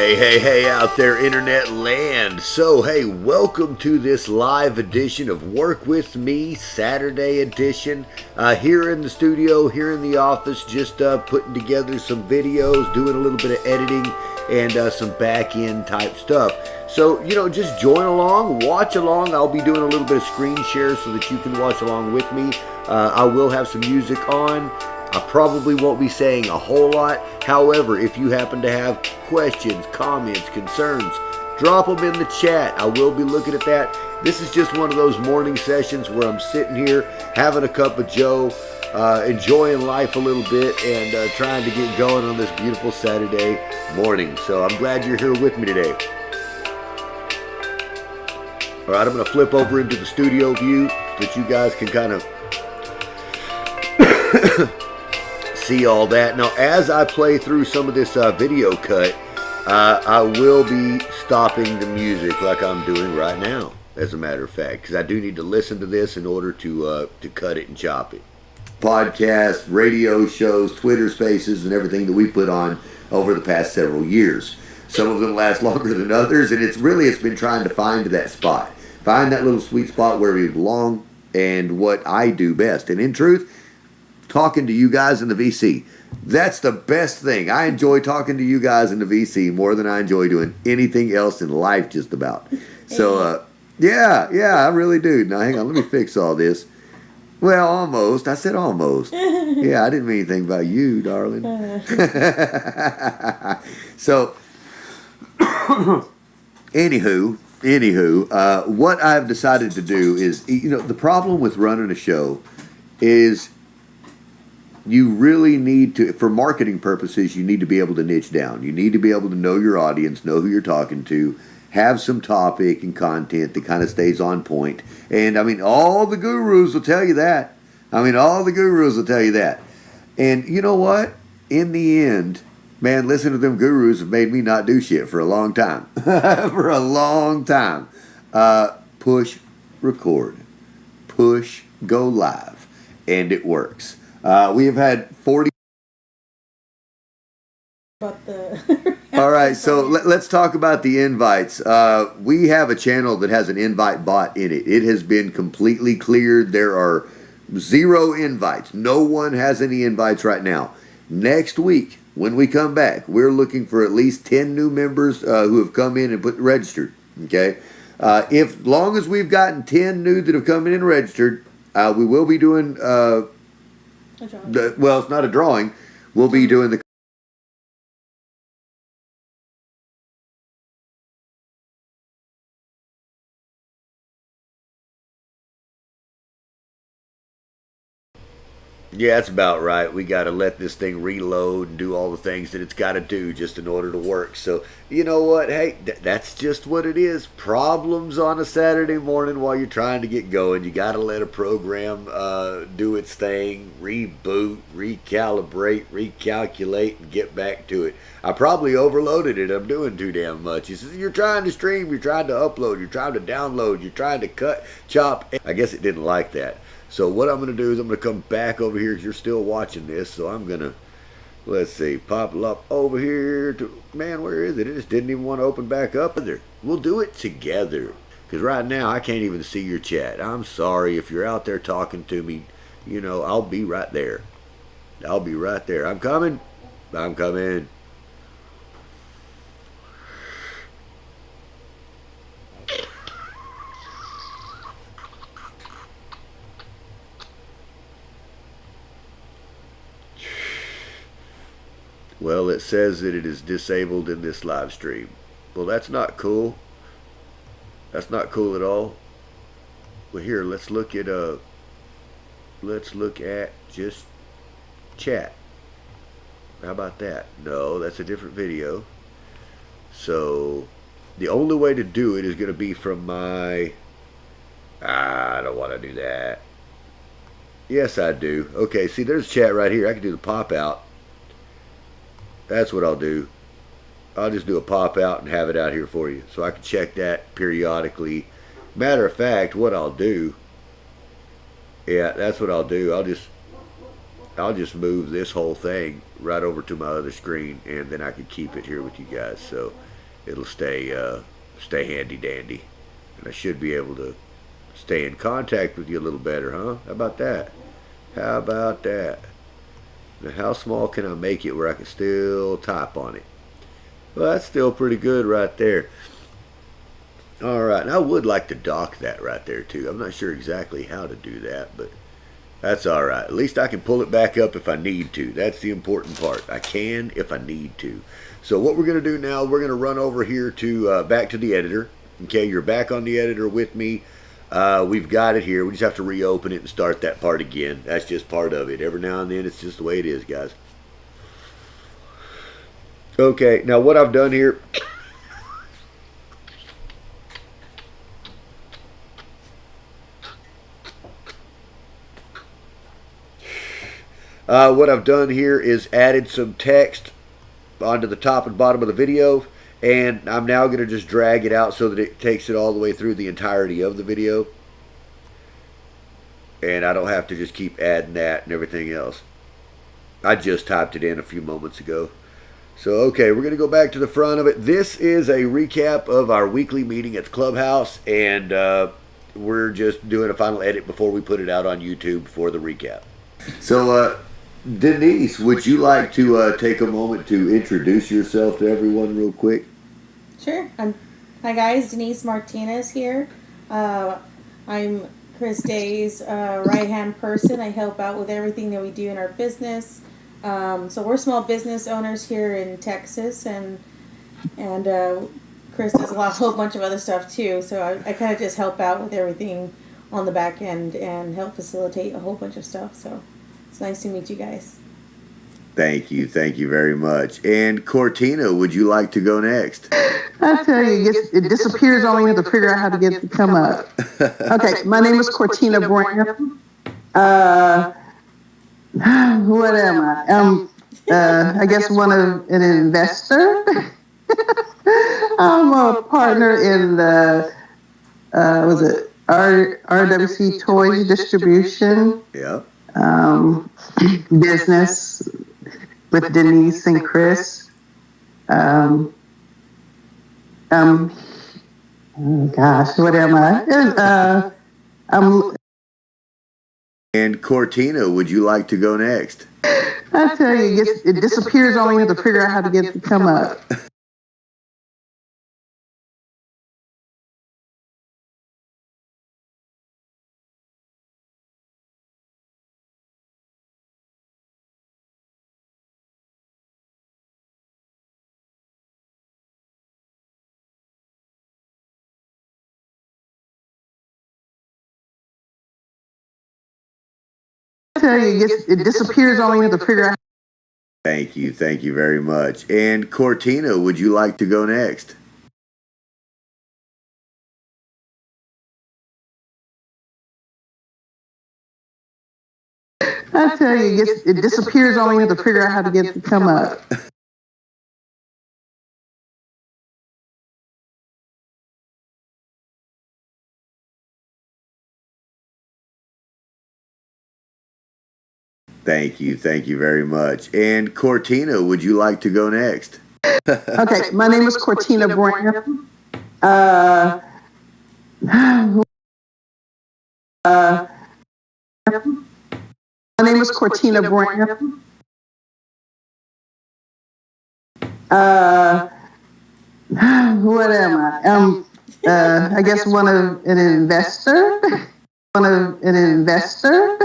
Hey out there, internet land. So, hey, welcome to this live edition of Work With Me, Saturday edition. Here in the studio, here in the office, just putting together some videos, doing a little bit of editing, and some back-end type stuff. So, just join along, watch along. I'll be doing a little bit of screen share so that you can watch along with me. I will have some music on. I probably won't be saying a whole lot. However, if you happen to have questions, comments, concerns, drop them in the chat. I will be looking at that. This is just one of those morning sessions where I'm sitting here having a cup of joe, enjoying life a little bit, and trying to get going on this beautiful Saturday morning. So I'm glad you're here with me today. All right, I'm going to flip over into the studio view so that you guys can kind of see all that. Now, as I play through some of this video cut, I will be stopping the music like I'm doing right now, as a matter of fact, because I do need to listen to this in order to cut it and chop it. Podcasts, radio shows, Twitter Spaces, and everything that we put on over the past several years. Some of them last longer than others, and it's been trying to find that spot. Find that little sweet spot where we belong and what I do best. And in truth, talking to you guys in the VC. That's the best thing. I enjoy talking to you guys in the VC more than I enjoy doing anything else in life, just about. So, yeah, I really do. Now, hang on, let me fix all this. Well, almost. I said almost. Yeah, I didn't mean anything about you, darling. So, anywho, what I've decided to do is, the problem with running a show is you really need to, for marketing purposes, you need to be able to niche down. You need to be able to know your audience, know who you're talking to, have some topic and content that kind of stays on point. And, all the gurus will tell you that. And you know what? In the end, man, listening to them gurus have made me not do shit for a long time. For a long time. Push record. Push go live. And it works. We have had 40. All right, so let's talk about the invites. We have a channel that has an invite bot in it. It has been completely cleared. There are 0 invites. No one has any invites right now. Next week, when we come back, we're looking for at least 10 new members who have come in and registered. Okay, if long as we've gotten 10 new that have come in and registered, we will be doing. Well, it's not a drawing. We'll be doing the. Yeah, that's about right. We got to let this thing reload and do all the things that it's got to do just in order to work. So, you know what? Hey, that's just what it is. Problems on a Saturday morning while you're trying to get going. You got to let a program do its thing, reboot, recalibrate, recalculate, and get back to it. I probably overloaded it. I'm doing too damn much. He says, you're trying to stream, you're trying to upload, you're trying to download, you're trying to cut, chop. I guess it didn't like that. So what I'm going to do is I'm going to come back over here because you're still watching this. So I'm going to, let's see, pop up over here. Man, where is it? It just didn't even want to open back up. We'll do it together because right now I can't even see your chat. I'm sorry if you're out there talking to me. I'll be right there. I'm coming. Well, it says that it is disabled in this live stream. Well, that's not cool. That's not cool at all. Well, here, let's look at just chat. How about that? No, that's a different video. So, the only way to do it is going to be from my... I don't want to do that. Yes, I do. Okay, see, there's chat right here. I can do the pop out. That's what I'll do. I'll just do a pop out and have it out here for you. So I can check that periodically. Matter of fact, what I'll do, yeah, that's what I'll do. I'll just move this whole thing right over to my other screen, and then I can keep it here with you guys. So it'll stay handy dandy, and I should be able to stay in contact with you a little better, huh? How about that? How about that? Now, how small can I make it where I can still type on it? Well, that's still pretty good right there. All right, and I would like to dock that right there too. I'm not sure exactly how to do that, but that's all right. At least I can pull it back up if I need to. That's the important part. I can if I need to. So what we're going to do now, we're going to run over here to back to the editor. Okay, you're back on the editor with me. We've got it here. We just have to reopen it and start that part again. That's just part of it. Every now and then, it's just the way it is, guys. Okay, now what I've done here. What I've done here is added some text onto the top and bottom of the video, and I'm now going to just drag it out so that it takes it all the way through the entirety of the video, and I don't have to just keep adding that and everything else. I just typed it in a few moments ago. So okay, we're going to go back to the front of it. This is a recap of our weekly meeting at the Clubhouse, and we're just doing a final edit before we put it out on YouTube for the recap. So Denise, would you like to take a moment to introduce yourself to everyone real quick? Sure. Hi guys, Denise Martinez here. I'm Chris Day's right-hand person. I help out with everything that we do in our business. So we're small business owners here in Texas, and Chris does a whole bunch of other stuff too. So I kind of just help out with everything on the back end and help facilitate a whole bunch of stuff. So it's nice to meet you guys. Thank you very much. And Cortina, would you like to go next? I tell you, it disappears only you have to figure out how to get it to come up. Okay, my name is Cortina Brown. What am I? I guess an investor. I'm a partner in the RWC Toys Distribution. Yeah. Business with Denise and Chris. Oh gosh, what am I? And Cortina, would you like to go next? I tell you, it disappears only you have to figure out how to get it to come up. I tell you, it disappears only you have to figure out. Thank you very much. And Cortina, would you like to go next? I tell you, it disappears only you have to figure out how to get it to come up. Thank you very much. And Cortina, would you like to go next? Okay, my name is Cortina Brown. My name is Cortina Brown. What am I? I guess an investor. An investor.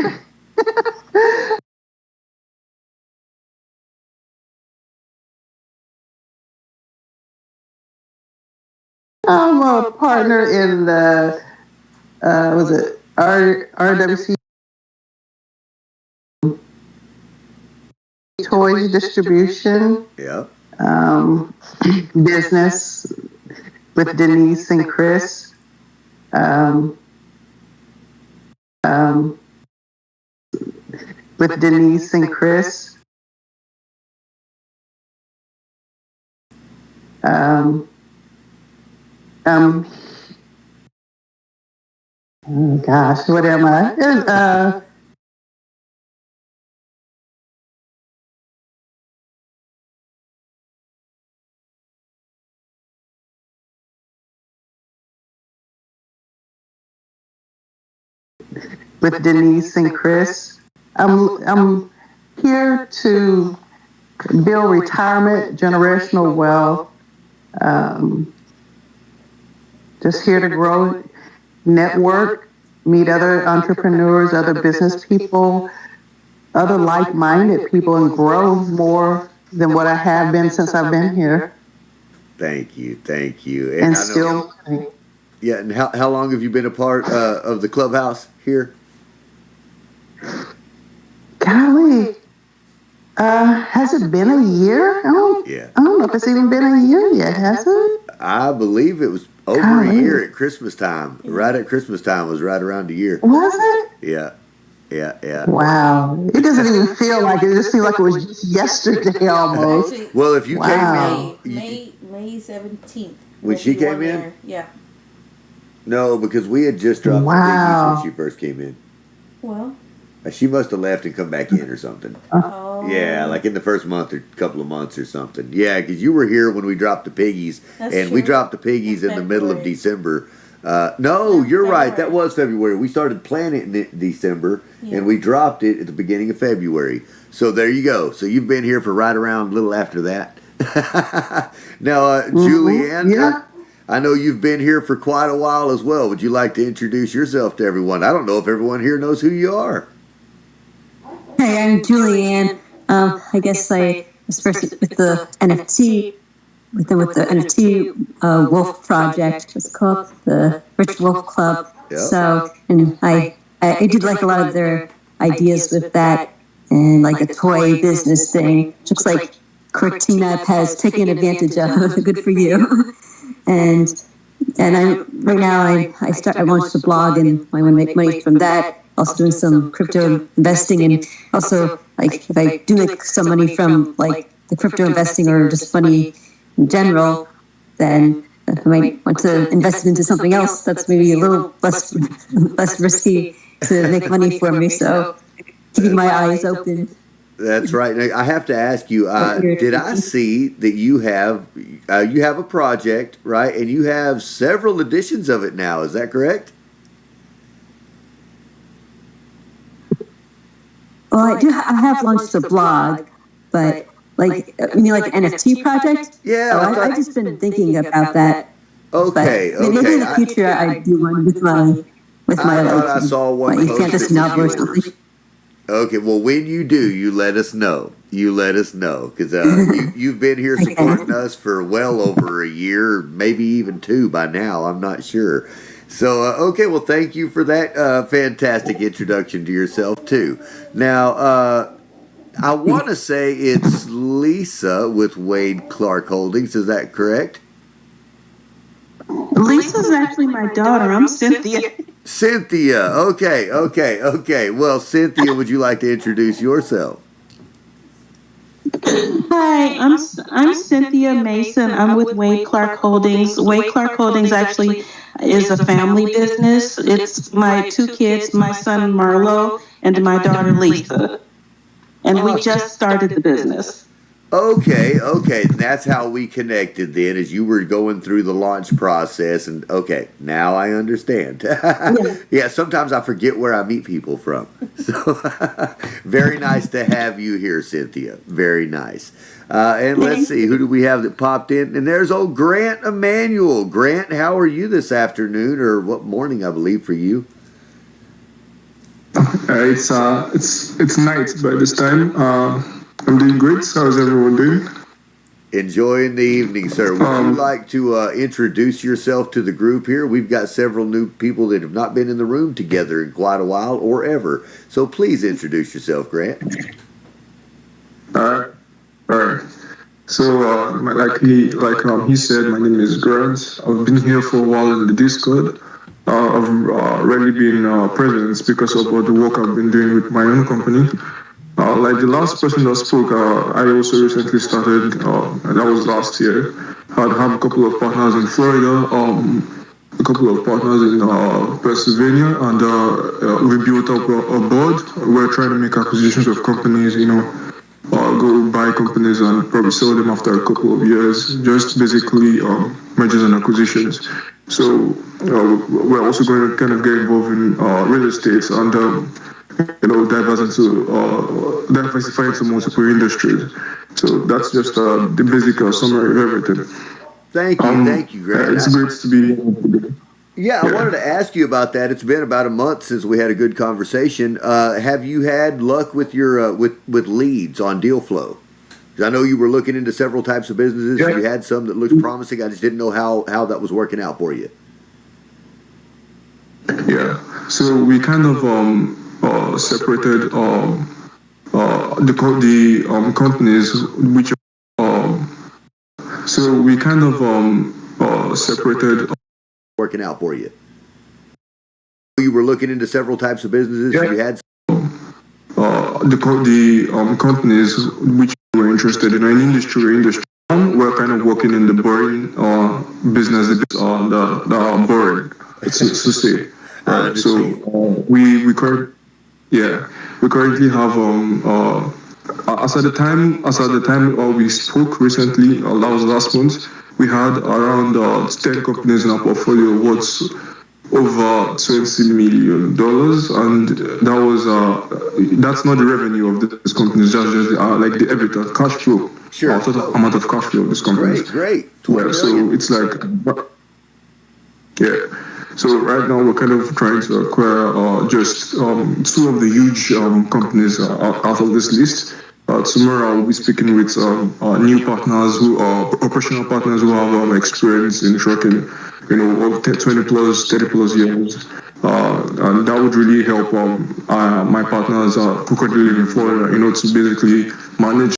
I'm a partner in the RWC Toys Distribution. Yeah. Business with Denise and Chris. With Denise and Chris. Oh gosh, what am I? with Denise and Chris. I'm here to build retirement, generational wealth. Um, just here to grow, network, meet other entrepreneurs, other business people, other like-minded people, and grow more than what I have been since I've been here. Thank you. And still, yeah. And how long have you been a part of the Clubhouse here? golly, has it been a year? I don't know if it's even been a year yet, has it? I believe it was over a year at Christmas time. Right at Christmas time was right around a year. Was it? Yeah. Wow. It doesn't even feel like it. It just feels like it was just yesterday almost. Actually, Well, if you Wow. came in, May 17th. when she came in, there. Yeah. no, because we had just dropped the Wow. piggies when she first came in. Well. She must have left and come back in or something. Oh. Yeah, like in the first month or couple of months or something. Yeah, because you were here when we dropped the piggies, That's and true. we dropped the piggies in the middle of February. December. No, you're right. That February. was February. We started planting it in December, and we dropped it at the beginning of February. So there you go. So you've been here for right around a little after that. Now, Julianne, Yeah. I know you've been here for quite a while as well. Would you like to introduce yourself to everyone? I don't know if everyone here knows who you are. Hey, I'm Julianne. I guess I was first with the NFT, with the NFT Wolf Project. It's called the Rich Wolf Club. Yep. So, and I did like a lot of their ideas with that, and like a toy business thing, which looks like Cortina has taken advantage of. Good for you. And I right now I launched a blog, and I want to make money from that. Also doing some crypto investing, and also like if I do make some money from like the crypto investing or just money in general, then I might want to invest it into something else that's maybe a little less risky to make money for me. So keeping my eyes open. That's right. Now, I have to ask you, did I see that you have a project, right? And you have several editions of it now. Is that correct? Well, I have launched a blog, but like you mean like an NFT project? Yeah. I've just been thinking about that. Okay. But maybe in the future I do one with my I thought I saw one my posted fantasy with novel or yours. something. Okay, well, when you do, you let us know. Because you've been here supporting us for well over a year, maybe even 2 by now. I'm not sure. So, okay, well, thank you for that fantastic introduction to yourself, too. Now, I want to say it's Lisa with Wade Clark Holdings. Is that correct? Lisa's actually my daughter. I'm Cynthia. Cynthia. Okay. Well, Cynthia, would you like to introduce yourself? Hi, I'm Cynthia Mason. I'm with Wade Clark Holdings. Wade Clark Holdings actually is a family business. It's my 2 kids, my son Marlo and my daughter Lisa. And we just started the business. Okay. That's how we connected then, as you were going through the launch process. And okay, now I understand. Yeah, sometimes I forget where I meet people from. So very nice to have you here, Cynthia. Very nice. And let's see, who do we have that popped in? And there's old Grant Emanuel. Grant, how are you this afternoon, or what morning, I believe, for you? It's night by this time. I'm doing great. How's everyone doing? Enjoying the evening, sir. Would you like to introduce yourself to the group here? We've got several new people that have not been in the room together in quite a while or ever. So please introduce yourself, Grant. All right. So, he said, my name is Grant. I've been here for a while in the Discord. I've already been present because of all the work I've been doing with my own company. Like the last person that spoke, I also recently started, and that was last year. I have a couple of partners in Florida, a couple of partners in Pennsylvania, and we built up a board. We're trying to make acquisitions of companies, go buy companies and probably sell them after a couple of years, just basically mergers and acquisitions. So we're also going to kind of get involved in real estate and diversify into multiple industries. So that's just the basic summary of everything. Thank you, Grant. It's great to be here. Yeah, I wanted to ask you about that. It's been about a month since we had a good conversation. Have you had luck with your with leads on deal flow? 'Cause I know you were looking into several types of businesses. Yeah. You had some that looked promising. I just didn't know how that was working out for you. Yeah. So we kind of separated the companies which so we kind of separated Working out for you. You were looking into several types of businesses. Yeah. You had the companies which were interested in an industry. We're kind of working in the boring business, the boring, so to say. Right. So we currently have as at the time we spoke recently, that was last month, we had around 10 companies in our portfolio worth over $20 million, and that was that's not the revenue of this companies, just like the EBITDA, cash flow, Sure. total amount of cash flow of this company. Great. Yeah, so it's like, yeah. So right now we're kind of trying to acquire just two of the huge companies out of this list. Tomorrow I'll be speaking with new partners who are operational partners who have experience in trucking, 20 plus, 30 plus years. And that would really help my partners who currently live in Florida, to basically manage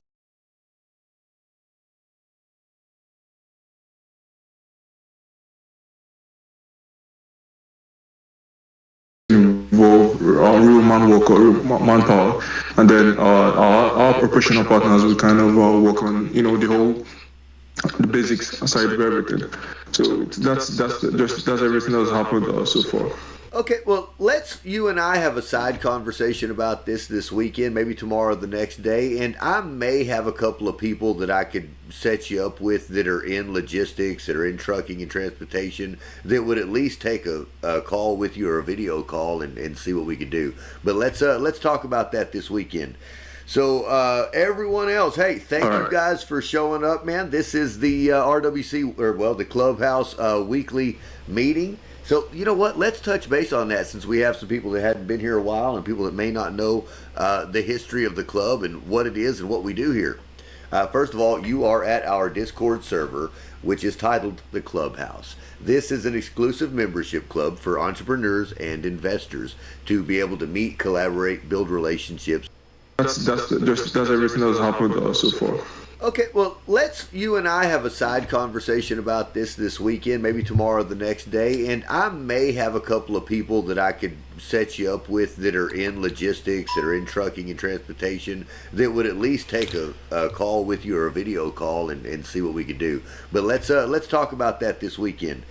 involve real manpower, and then our operational partners will kind of work on the basics aside of everything. So that's everything that's happened so far. Okay, well, you and I have a side conversation about this weekend, maybe tomorrow or the next day, and I may have a couple of people that I could set you up with that are in logistics, that are in trucking and transportation, that would at least take a call with you or a video call and see what we could do. But let's talk about that this weekend. So everyone else, hey, thank you guys for showing up, man. This is the RWC, the Clubhouse weekly meeting. So, you know what? Let's touch base on that since we have some people that hadn't been here a while and people that may not know the history of the club and what it is and what we do here. First of all, you are at our Discord server, which is titled the Clubhouse. This is an exclusive membership club for entrepreneurs and investors to be able to meet, collaborate, build relationships. That's everything that's happened so far. Okay, well, you and I have a side conversation about this weekend, maybe tomorrow or the next day, and I may have a couple of people that I could set you up with that are in logistics, that are in trucking and transportation, that would at least take a call with you or a video call and see what we could do. But let's talk about that this weekend.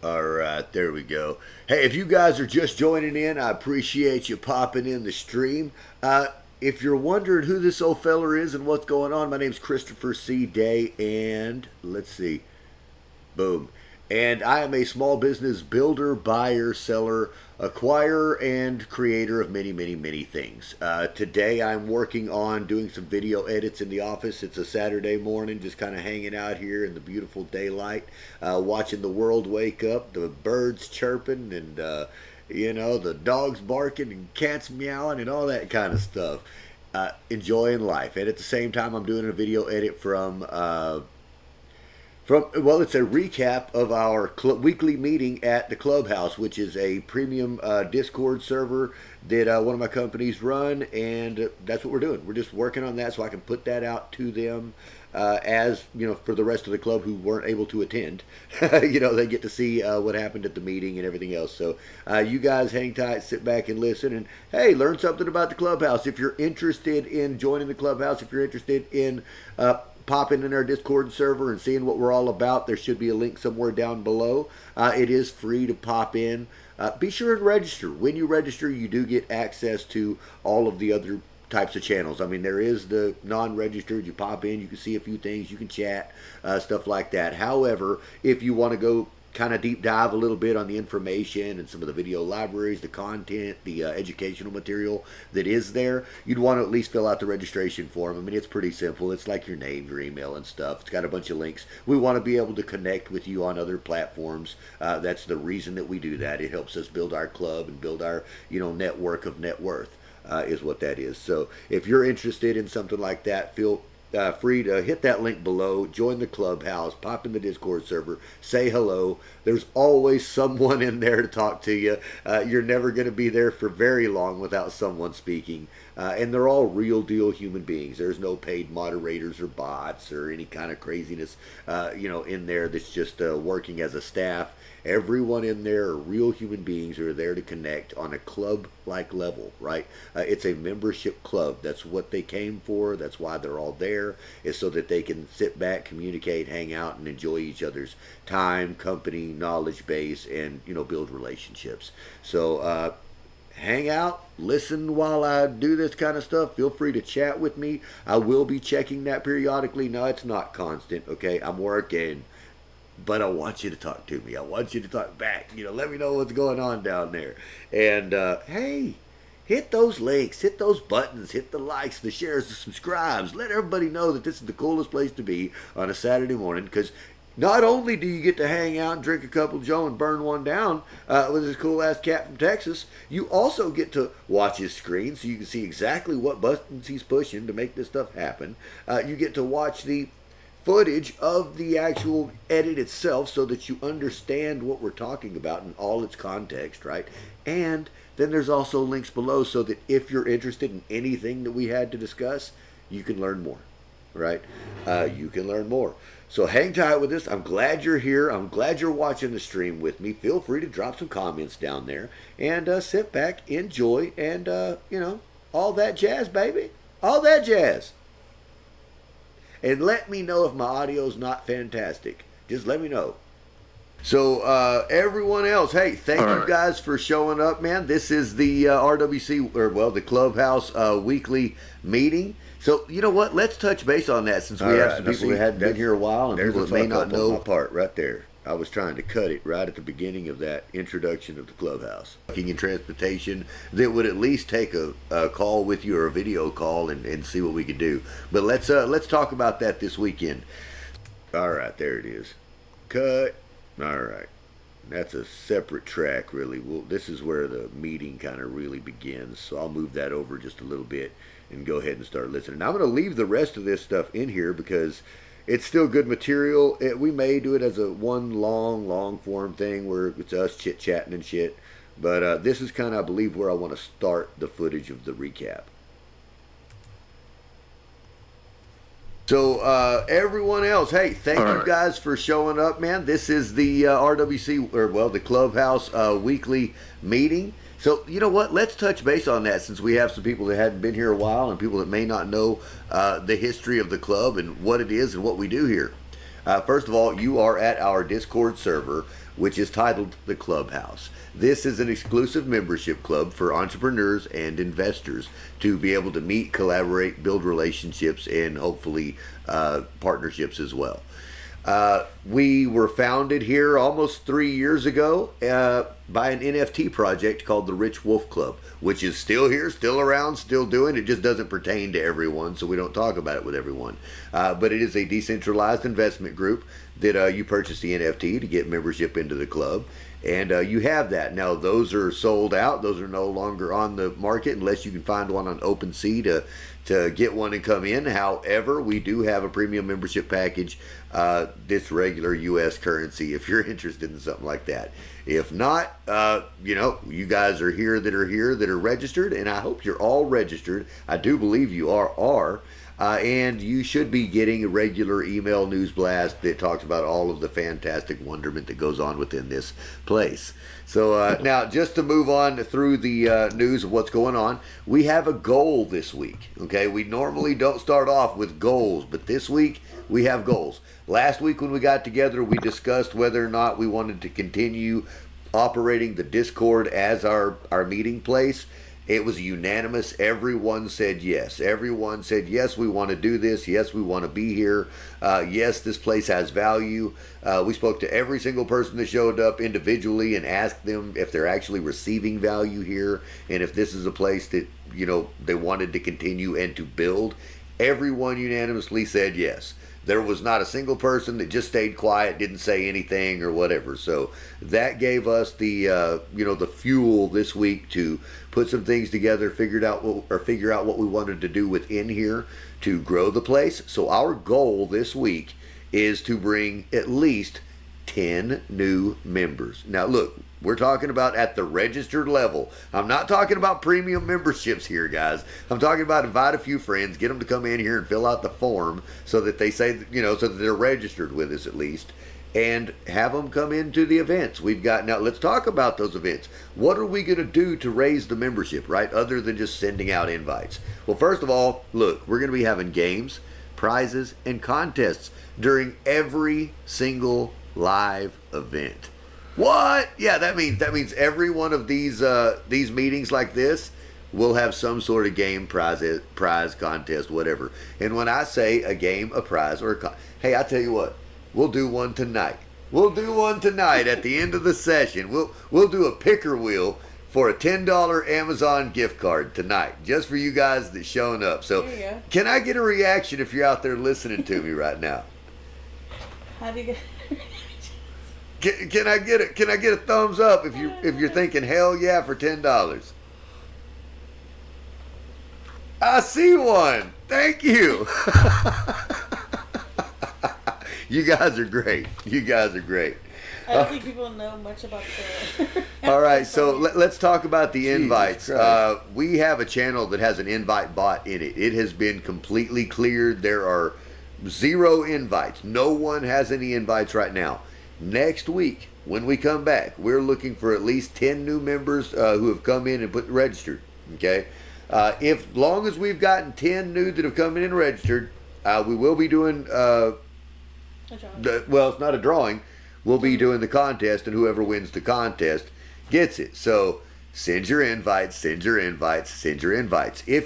All right, there we go. Hey, if you guys are just joining in, I appreciate you popping in the stream. If you're wondering who this old feller is and what's going on, my name's Christopher C. Day, and let's see. Boom. And I am a small business builder, buyer, seller, acquirer, and creator of many, many, many things. Today I'm working on doing some video edits in the office. It's a Saturday morning, just kind of hanging out here in the beautiful daylight, watching the world wake up, the birds chirping, and the dogs barking and cats meowing and all that kind of stuff. Enjoying life. And at the same time, I'm doing a video edit it's a recap of our weekly meeting at the Clubhouse, which is a premium Discord server that one of my companies run, and that's what we're doing. We're just working on that so I can put that out to them for the rest of the club who weren't able to attend. They get to see what happened at the meeting and everything else. So you guys hang tight, sit back and listen, and hey, learn something about the Clubhouse. If you're interested in joining the Clubhouse, if you're interested in popping in our Discord server and seeing what we're all about, there should be a link somewhere down below. It is free to pop in. Be sure and register. When you register, you do get access to all of the other types of channels. I mean, there is the non-registered. You pop in, you can see a few things, you can chat, stuff like that. However, if you want to go kind of deep dive a little bit on the information and some of the video libraries, the content, the educational material that is there, you'd want to at least fill out the registration form. I mean, it's pretty simple. It's like your name, your email, and stuff. It's got a bunch of links. We want to be able to connect with you on other platforms. That's the reason that we do that. It helps us build our club and build our, network of net worth. Is what that is. So if you're interested in something like that, feel free to hit that link below, join the Clubhouse, pop in the Discord server, say hello. There's always someone in there to talk to you. You're never going to be there for very long without someone speaking. And they're all real deal human beings. There's no paid moderators or bots or any kind of craziness, in there that's just working as a staff. Everyone in there are real human beings who are there to connect on a club-like level, right? It's a membership club. That's what they came for. That's why they're all there, is so that they can sit back, communicate, hang out, and enjoy each other's time, company, knowledge base, and, build relationships. So, hang out, listen while I do this kind of stuff. Feel free to chat with me. I will be checking that periodically. No, it's not constant, okay? I'm working. But I want you to talk to me. I want you to talk back. Let me know what's going on down there. And, hey, hit those links, hit those buttons, hit the likes, the shares, the subscribes. Let everybody know that this is the coolest place to be on a Saturday morning, because not only do you get to hang out and drink a cup of Joe and burn one down with this cool-ass cat from Texas, you also get to watch his screen so you can see exactly what buttons he's pushing to make this stuff happen. You get to watch the footage of the actual edit itself so that you understand what we're talking about in all its context, right? And then there's also links below so that if you're interested in anything that we had to discuss, you can learn more, right? You can learn more. So hang tight with us. I'm glad you're here. I'm glad you're watching the stream with me. Feel free to drop some comments down there and sit back, enjoy, and, all that jazz, baby. All that jazz. And let me know if my audio's not fantastic. Just let me know. So, everyone else, hey, thank you guys for showing up, man. This is the the Clubhouse weekly meeting. So, you know what? Let's touch base on that, since we have some people that hadn't been here a while and people that may not know my part right there. I was trying to cut it right at the beginning of that introduction of the Clubhouse. Working in transportation that would at least take a call with you, or a video call, and see what we could do. But let's talk about that this weekend. All right, there it is. Cut. All right. That's a separate track, really. Well, this is where the meeting kind of really begins. So I'll move that over just a little bit and go ahead and start listening. Now, I'm going to leave the rest of this stuff in here because it's still good material. We may do it as a one long form thing where it's us chit-chatting and shit. But this is kind of, I believe, where I want to start the footage of the recap. So, everyone else, hey, thank you guys for showing up, man. This is the the Clubhouse weekly meeting. So, you know what? Let's touch base on that, since we have some people that hadn't been here a while and people that may not know the history of the club and what it is and what we do here. First of all, you are at our Discord server, which is titled the Clubhouse. This is an exclusive membership club for entrepreneurs and investors to be able to meet, collaborate, build relationships, and hopefully partnerships as well. We were founded here almost 3 years ago by an NFT project called the Rich Wolf Club, which is still here, still around, still doing. It just doesn't pertain to everyone, so we don't talk about it with everyone. But it is a decentralized investment group that you purchase the NFT to get membership into the club. And you have that. Now, those are sold out. Those are no longer on the market unless you can find one on OpenSea to get one and come in. However, we do have a premium membership package, this regular U.S. currency, if you're interested in something like that. If not, you guys are here that are registered, and I hope you're all registered. I do believe you are. And you should be getting a regular email news blast that talks about all of the fantastic wonderment that goes on within this place. So now, just to move on through the news of what's going on, we have a goal this week. Okay, we normally don't start off with goals, but this week we have goals. Last week when we got together, we discussed whether or not we wanted to continue operating the Discord as our meeting place. It was unanimous. Everyone said yes. Everyone said, yes, we want to do this. Yes, we want to be here. Yes, this place has value. We spoke to every single person that showed up individually and asked them if they're actually receiving value here and if this is a place that, they wanted to continue and to build. Everyone unanimously said yes. There was not a single person that just stayed quiet, didn't say anything or whatever. So that gave us the the fuel this week to put some things together, figure out what we wanted to do within here to grow the place. So our goal this week is to bring at least 10 new members. Now look, we're talking about at the registered level. I'm not talking about premium memberships here, guys. I'm talking about invite a few friends, get them to come in here and fill out the form so that they say, so that they're registered with us at least, and have them come into the events. Now let's talk about those events. What are we going to do to raise the membership, right? Other than just sending out invites. Well, first of all, look, we're going to be having games, prizes, and contests during every single live event. What? Yeah, that means every one of these meetings like this will have some sort of game, prize contest, whatever. And when I say a game, a prize, or hey, I tell you what, we'll do one tonight. We'll do one tonight at the end of the session. We'll do a picker wheel for a $10 Amazon gift card tonight, just for you guys that's showing up. So, can I get a reaction if you're out there listening to me right now? How do you get? Can I get a thumbs up if you're thinking hell yeah for $10? I see one. Thank you. You guys are great. I don't think people know much about the. All right, so let's talk about the invites. We have a channel that has an invite bot in it. It has been completely cleared. There are 0 invites. No one has any invites right now. Next week, when we come back, we're looking for at least 10 new members who have come in and registered. Okay, if long as we've gotten 10 new that have come in and registered, we will be doing. Well, it's not a drawing. We'll be doing the contest, and whoever wins the contest gets it. So send your invites. If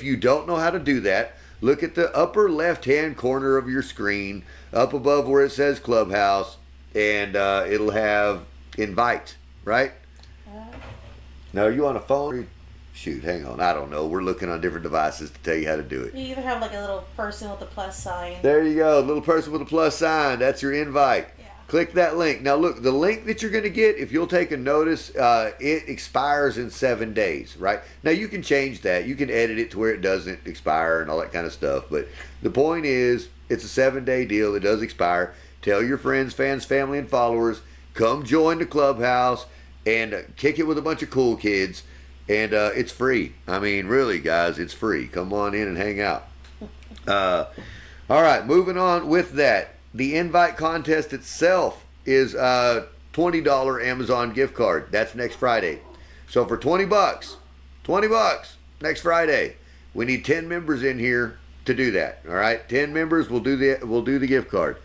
you don't know how to do that, look at the upper left-hand corner of your screen, up above where it says Clubhouse. And it'll have invite, right? Now, are you on a phone? Shoot, hang on. I don't know. We're looking on different devices to tell you how to do it. You either have like a little person with a plus sign. There you go. Little person with a plus sign. That's your invite. Yeah. Click that link. Now, look, the link that you're going to get, if you'll take a notice, it expires in 7 days, right? Now, you can change that. You can edit it to where it doesn't expire and all that kind of stuff. But the point is, it's a 7-day deal. It does expire. Tell your friends, fans, family, and followers, come join the Clubhouse and kick it with a bunch of cool kids. And it's free. I mean, really, guys, it's free. Come on in and hang out. All right, moving on with that. The invite contest itself is a $20 Amazon gift card. That's next Friday. So for $20 next Friday, we need 10 members in here to do that. All right, 10 members. We'll do the gift card.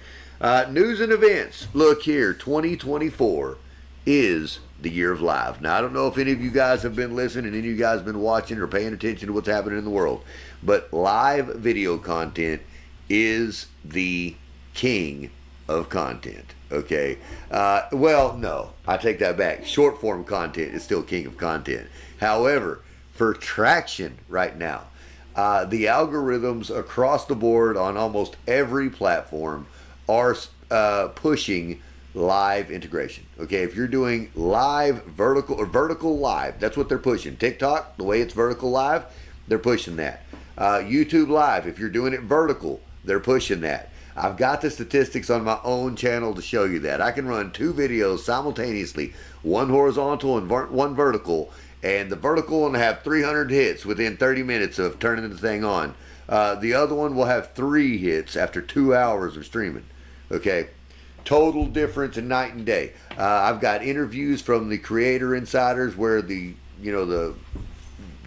News and events. Look here, 2024 is the year of live. Now, I don't know if any of you guys have been listening, any of you guys have been watching or paying attention to what's happening in the world, but live video content is the king of content. Okay. Well, no, I take that back. Short form content is still king of content. However, for traction right now, the algorithms across the board on almost every platform are pushing live integration. Okay, if you're doing live vertical live, that's what they're pushing. TikTok, the way it's vertical live, they're pushing that. YouTube live, if you're doing it vertical, they're pushing that. I've got the statistics on my own channel to show you that. I can run 2 videos simultaneously, one horizontal and one vertical, and the vertical one will have 300 hits within 30 minutes of turning the thing on. The other one will have 3 hits after 2 hours of streaming. Okay, total difference in night and day. I've got interviews from the creator insiders where the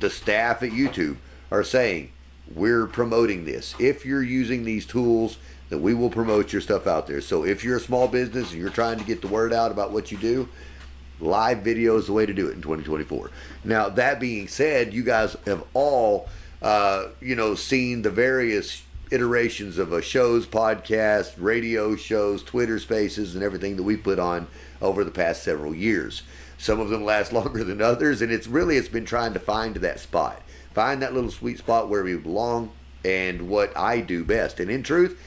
staff at YouTube are saying, we're promoting this. If you're using these tools, then we will promote your stuff out there. So if you're a small business and you're trying to get the word out about what you do, Live video is the way to do it in 2024. Now, that being said, you guys have all, seen the various iterations of a shows, podcast, radio shows, Twitter spaces, and everything that we put on over the past several years. Some of them last longer than others, and it's been trying to find that spot. Find that little sweet spot where we belong and what I do best. And in truth,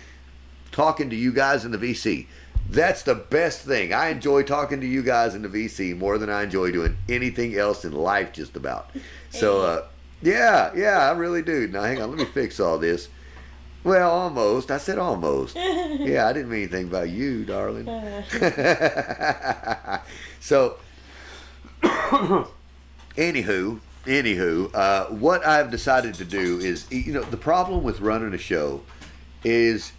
talking to you guys in the VC. That's the best thing. I enjoy talking to you guys in the VC more than I enjoy doing anything else in life, just about. So, yeah, I really do. Now, hang on, let me fix all this. Well, almost. I said almost. Yeah, I didn't mean anything about you, darling. So, anywho, what I've decided to do is, the problem with running a show is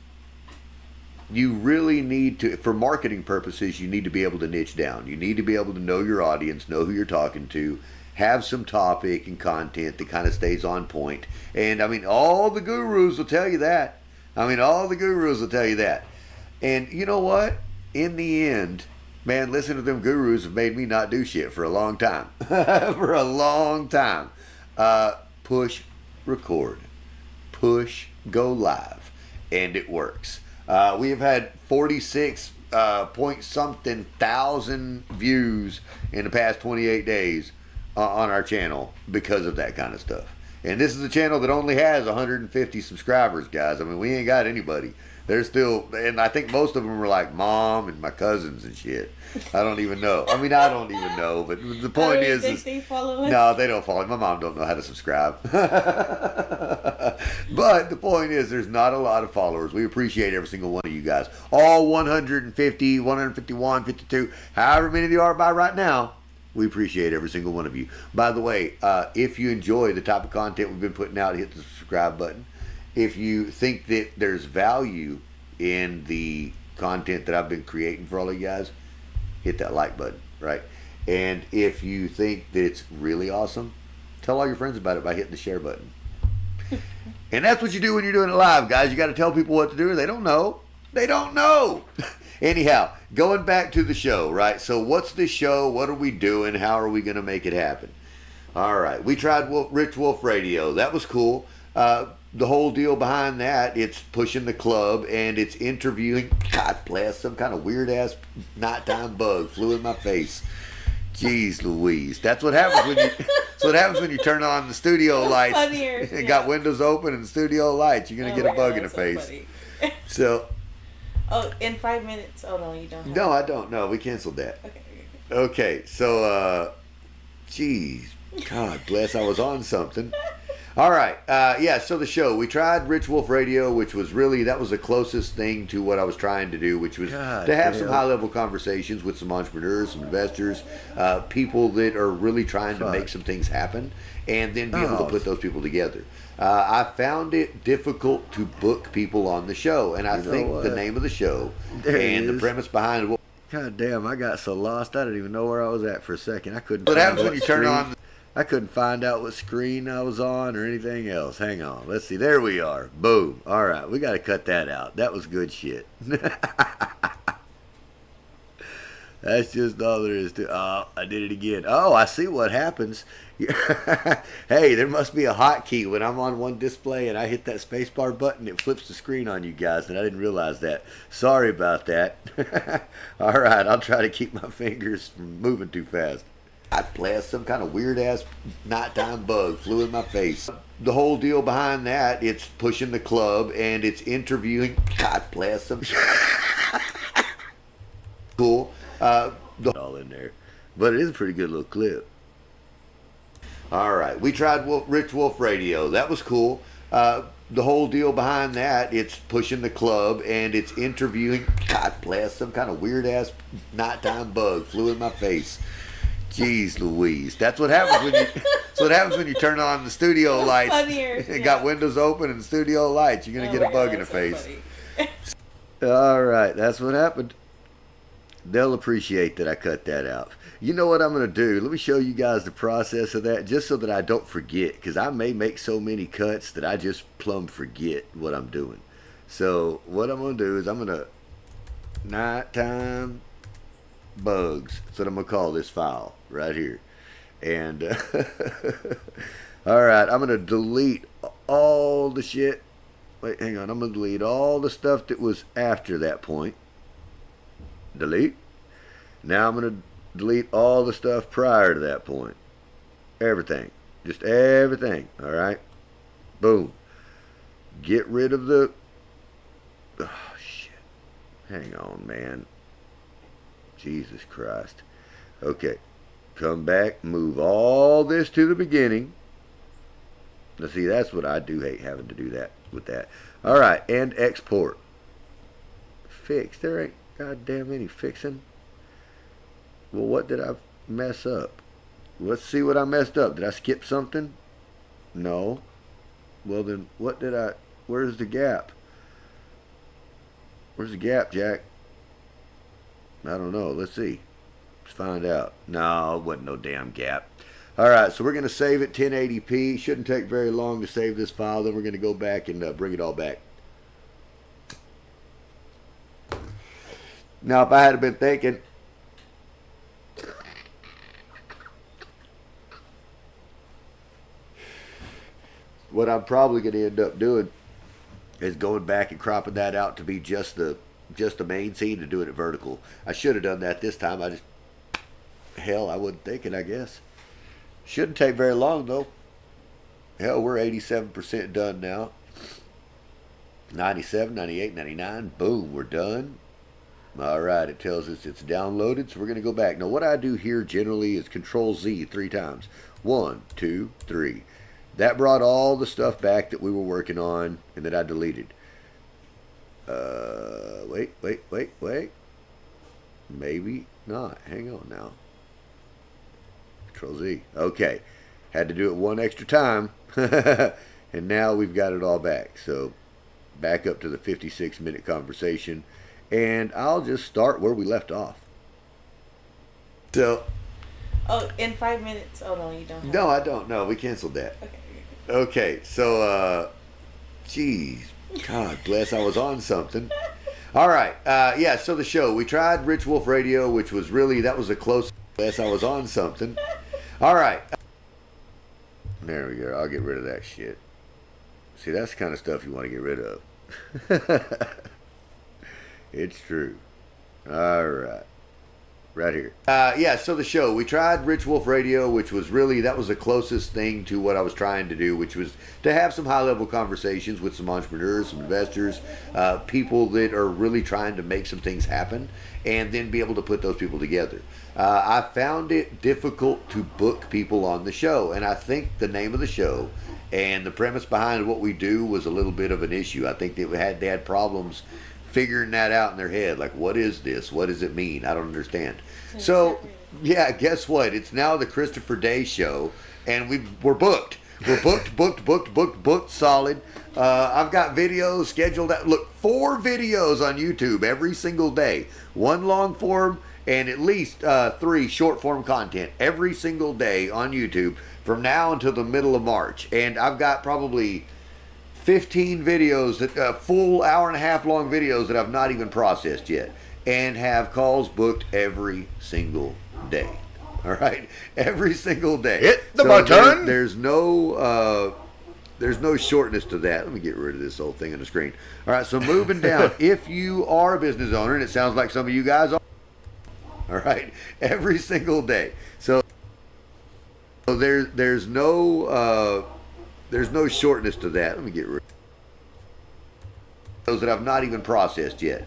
you really need to, for marketing purposes, you need to be able to niche down. You need to be able to know your audience, know who you're talking to, have some topic and content that kind of stays on point. And I mean, all the gurus will tell you that. And you know what? In the end, man, listening to them gurus have made me not do shit for a long time. Push record. Push go live. And it works. We have had 46 point something thousand views in the past 28 days on our channel because of that kind of stuff. And this is a channel that only has 150 subscribers, guys. I mean, we ain't got anybody. There's still, and I think most of them are like mom and my cousins and shit. I don't even know. I mean, I don't even know. But the point is they follow us? No, they don't follow. My mom don't know how to subscribe. But the point is, there's not a lot of followers. We appreciate every single one of you guys. All 150, 151, 52, however many of you are by right now. We appreciate every single one of you. By the way, if you enjoy the type of content we've been putting out, hit the subscribe button. If you think that there's value in the content that I've been creating for all of you guys, hit that like button, right? And if you think that it's really awesome, tell all your friends about it by hitting the share button. And that's what you do when you're doing it live, guys. You got to tell people what to do. They don't know. Anyhow, going back to the show, right? So what's the show? What are we doing? How are we going to make it happen? All right. We tried Rich Wolf Radio. That was cool. The whole deal behind that, it's pushing the club and it's interviewing, God bless, some kind of weird ass nighttime bug flew in my face. Jeez Louise. That's what happens when you turn on the studio lights and got windows open and studio lights. You're going to get a bug in the face. So. Oh, in 5 minutes. Oh, no, you don't. No, I don't. No, we canceled that. Okay. So, geez. God bless. I was on something. All right. So the show, we tried Rich Wolf Radio, which was that was the closest thing to what I was trying to do, which was to have some high-level conversations with some entrepreneurs, some investors, people that are really trying to make some things happen, and then be able to put those people together. I found it difficult to book people on the show, and I think the name of the show and the premise behind it. God damn, I got so lost, I didn't even know where I was at for a second. I couldn't. What happens when you turn on? I couldn't find out what screen I was on or anything else. Hang on. Let's see. There we are. Boom. All right. We got to cut that out. That was good shit. That's just all there is to. Oh, I did it again. Oh, I see what happens. Hey, there must be a hotkey when I'm on one display and I hit that spacebar button. It flips the screen on you guys, and I didn't realize that. Sorry about that. All right. I'll try to keep my fingers from moving too fast. God bless, some kind of weird ass nighttime bug flew in my face. The whole deal behind that, it's pushing the club and it's interviewing. God bless them. Cool. All in there, but it is a pretty good little clip. All right, we tried Rich Wolf Radio. That was cool. The whole deal behind that, it's pushing the club and it's interviewing. God bless, some kind of weird ass nighttime bug flew in my face. Jeez Louise. That's what happens when you turn on the studio lights and got windows open and studio lights. You're going to get a bug in the face. All right. That's what happened. They'll appreciate that I cut that out. You know what I'm going to do? Let me show you guys the process of that just so that I don't forget, because I may make so many cuts that I just plumb forget what I'm doing. So what I'm going to do is I'm going to nighttime bugs. That's what I'm gonna call this file right here. And all right, I'm gonna delete all the shit. Wait, hang on. I'm gonna delete all the stuff that was after that point. Delete. Now I'm gonna delete all the stuff prior to that point. Everything, just everything. All right. Boom. Get rid of the. Oh shit. Hang on, man. Jesus Christ. Okay. Come back, move all this to the beginning. Now see, that's what I do hate having to do that with that. All right, and export. Fix. There ain't goddamn any fixing. Well, what did I mess up? Let's see what I messed up. Did I skip something? No. Well then, what did I... Where's the gap? Where's the gap, Jack? I don't know. Let's see. Let's find out. No, it wasn't no damn gap. Alright, so we're going to save it 1080p. Shouldn't take very long to save this file. Then we're going to go back and bring it all back. Now, if I had been thinking... What I'm probably going to end up doing is going back and cropping that out to be just the main scene and doing it vertical. I should have done that this time. Hell, I wasn't thinking, I guess. Shouldn't take very long, though. Hell, we're 87% done now. 97, 98, 99. Boom, we're done. All right, it tells us it's downloaded, so we're going to go back. Now, what I do here generally is Control-Z 3 times. 1, 2, 3. That brought all the stuff back that we were working on and that I deleted. Wait. Maybe not. Hang on now. Control Z. Okay. Had to do it one extra time. And now we've got it all back. So back up to the 56-minute conversation. And I'll just start where we left off. So. Oh, in 5 minutes. Oh, no, you don't. No, I don't. No, we canceled that. Okay, so, geez, God bless, I was on something. All right, yeah, so the show, we tried Rich Wolf Radio, which was really, that was a close, bless, I was on something. All right. There we go, I'll get rid of that shit. See, that's the kind of stuff you want to get rid of. It's true. All right. Right here. Yeah, so the show, we tried Rich Wolf Radio, which was really, that was the closest thing to what I was trying to do, which was to have some high-level conversations with some entrepreneurs, some investors, people that are really trying to make some things happen, and then be able to put those people together. I found it difficult to book people on the show, and I think the name of the show and the premise behind what we do was a little bit of an issue. I think they had problems figuring that out in their head, like, what is this? What does it mean? I don't understand. So, yeah, guess what? It's now the Christopher Day Show, and we're booked. We're booked, solid. I've got videos scheduled out. Look, 4 videos on YouTube every single day. 1 long form and at least 3 short form content every single day on YouTube from now until the middle of March. And I've got probably 15 videos, that full hour-and-a-half long videos that I've not even processed yet, and have calls booked every single day. All right, every single day. Hit the button. There's no shortness to that. Let me get rid of this whole thing on the screen. All right, so moving down. If you are a business owner, and it sounds like some of you guys are. All right, every single day. So there's no shortness to that. Let me get rid of those that I've not even processed yet.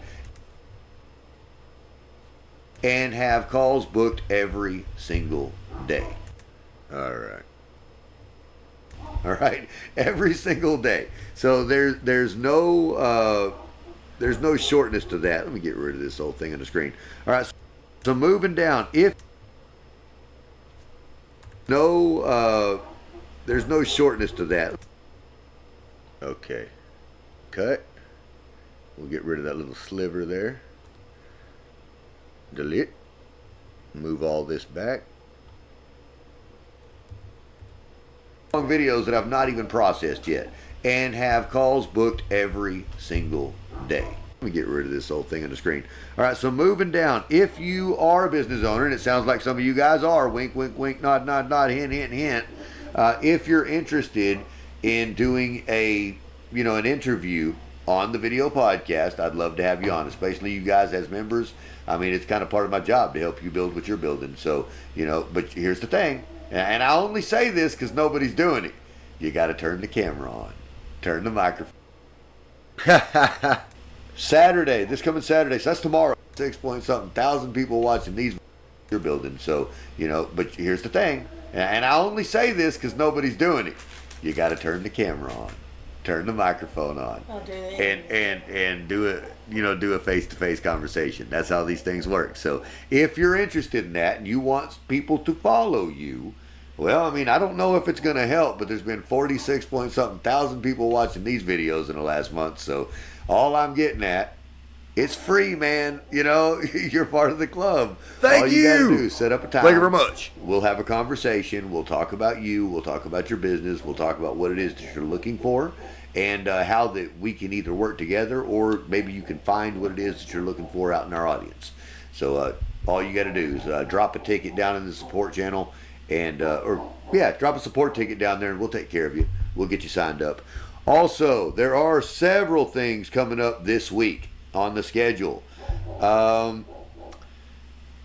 And have calls booked every single day. All right, every single day. So there's no shortness to that. Let me get rid of this whole thing on the screen. All right, so moving down. There's no shortness to that. Okay. Cut. We'll get rid of that little sliver there. Delete. Move all this back. Long videos that I've not even processed yet, and have calls booked every single day. Let me get rid of this old thing on the screen. All right, so moving down. If you are a business owner, and it sounds like some of you guys are, wink, wink, wink, nod, nod, nod, hint, hint, hint. If you're interested in doing an interview on the video podcast, I'd love to have you on, especially you guys as members. I mean, it's kind of part of my job to help you build what you're building. So, but here's the thing, and I only say this because nobody's doing it. You got to turn the camera on, turn the microphone. Saturday, this coming Saturday, so that's tomorrow. 6-point-something thousand people watching these you're building. So, but here's the thing, and I only say this because nobody's doing it. You got to turn the camera on, turn the microphone on, and do it. Do a face-to-face conversation. That's how these things work. So, if you're interested in that and you want people to follow you, well, I mean, I don't know if it's going to help, but there's been 46-point-something thousand people watching these videos in the last month. So all I'm getting at, it's free, man. You're part of the club. Thank all you got to do is set up a time. Thank you very much. We'll have a conversation. We'll talk about you. We'll talk about your business. We'll talk about what it is that you're looking for and how that we can either work together or maybe you can find what it is that you're looking for out in our audience. So all you got to do is drop a ticket down in the support channel. And drop a support ticket down there and we'll take care of you. We'll get you signed up. Also, there are several things coming up this week on the schedule.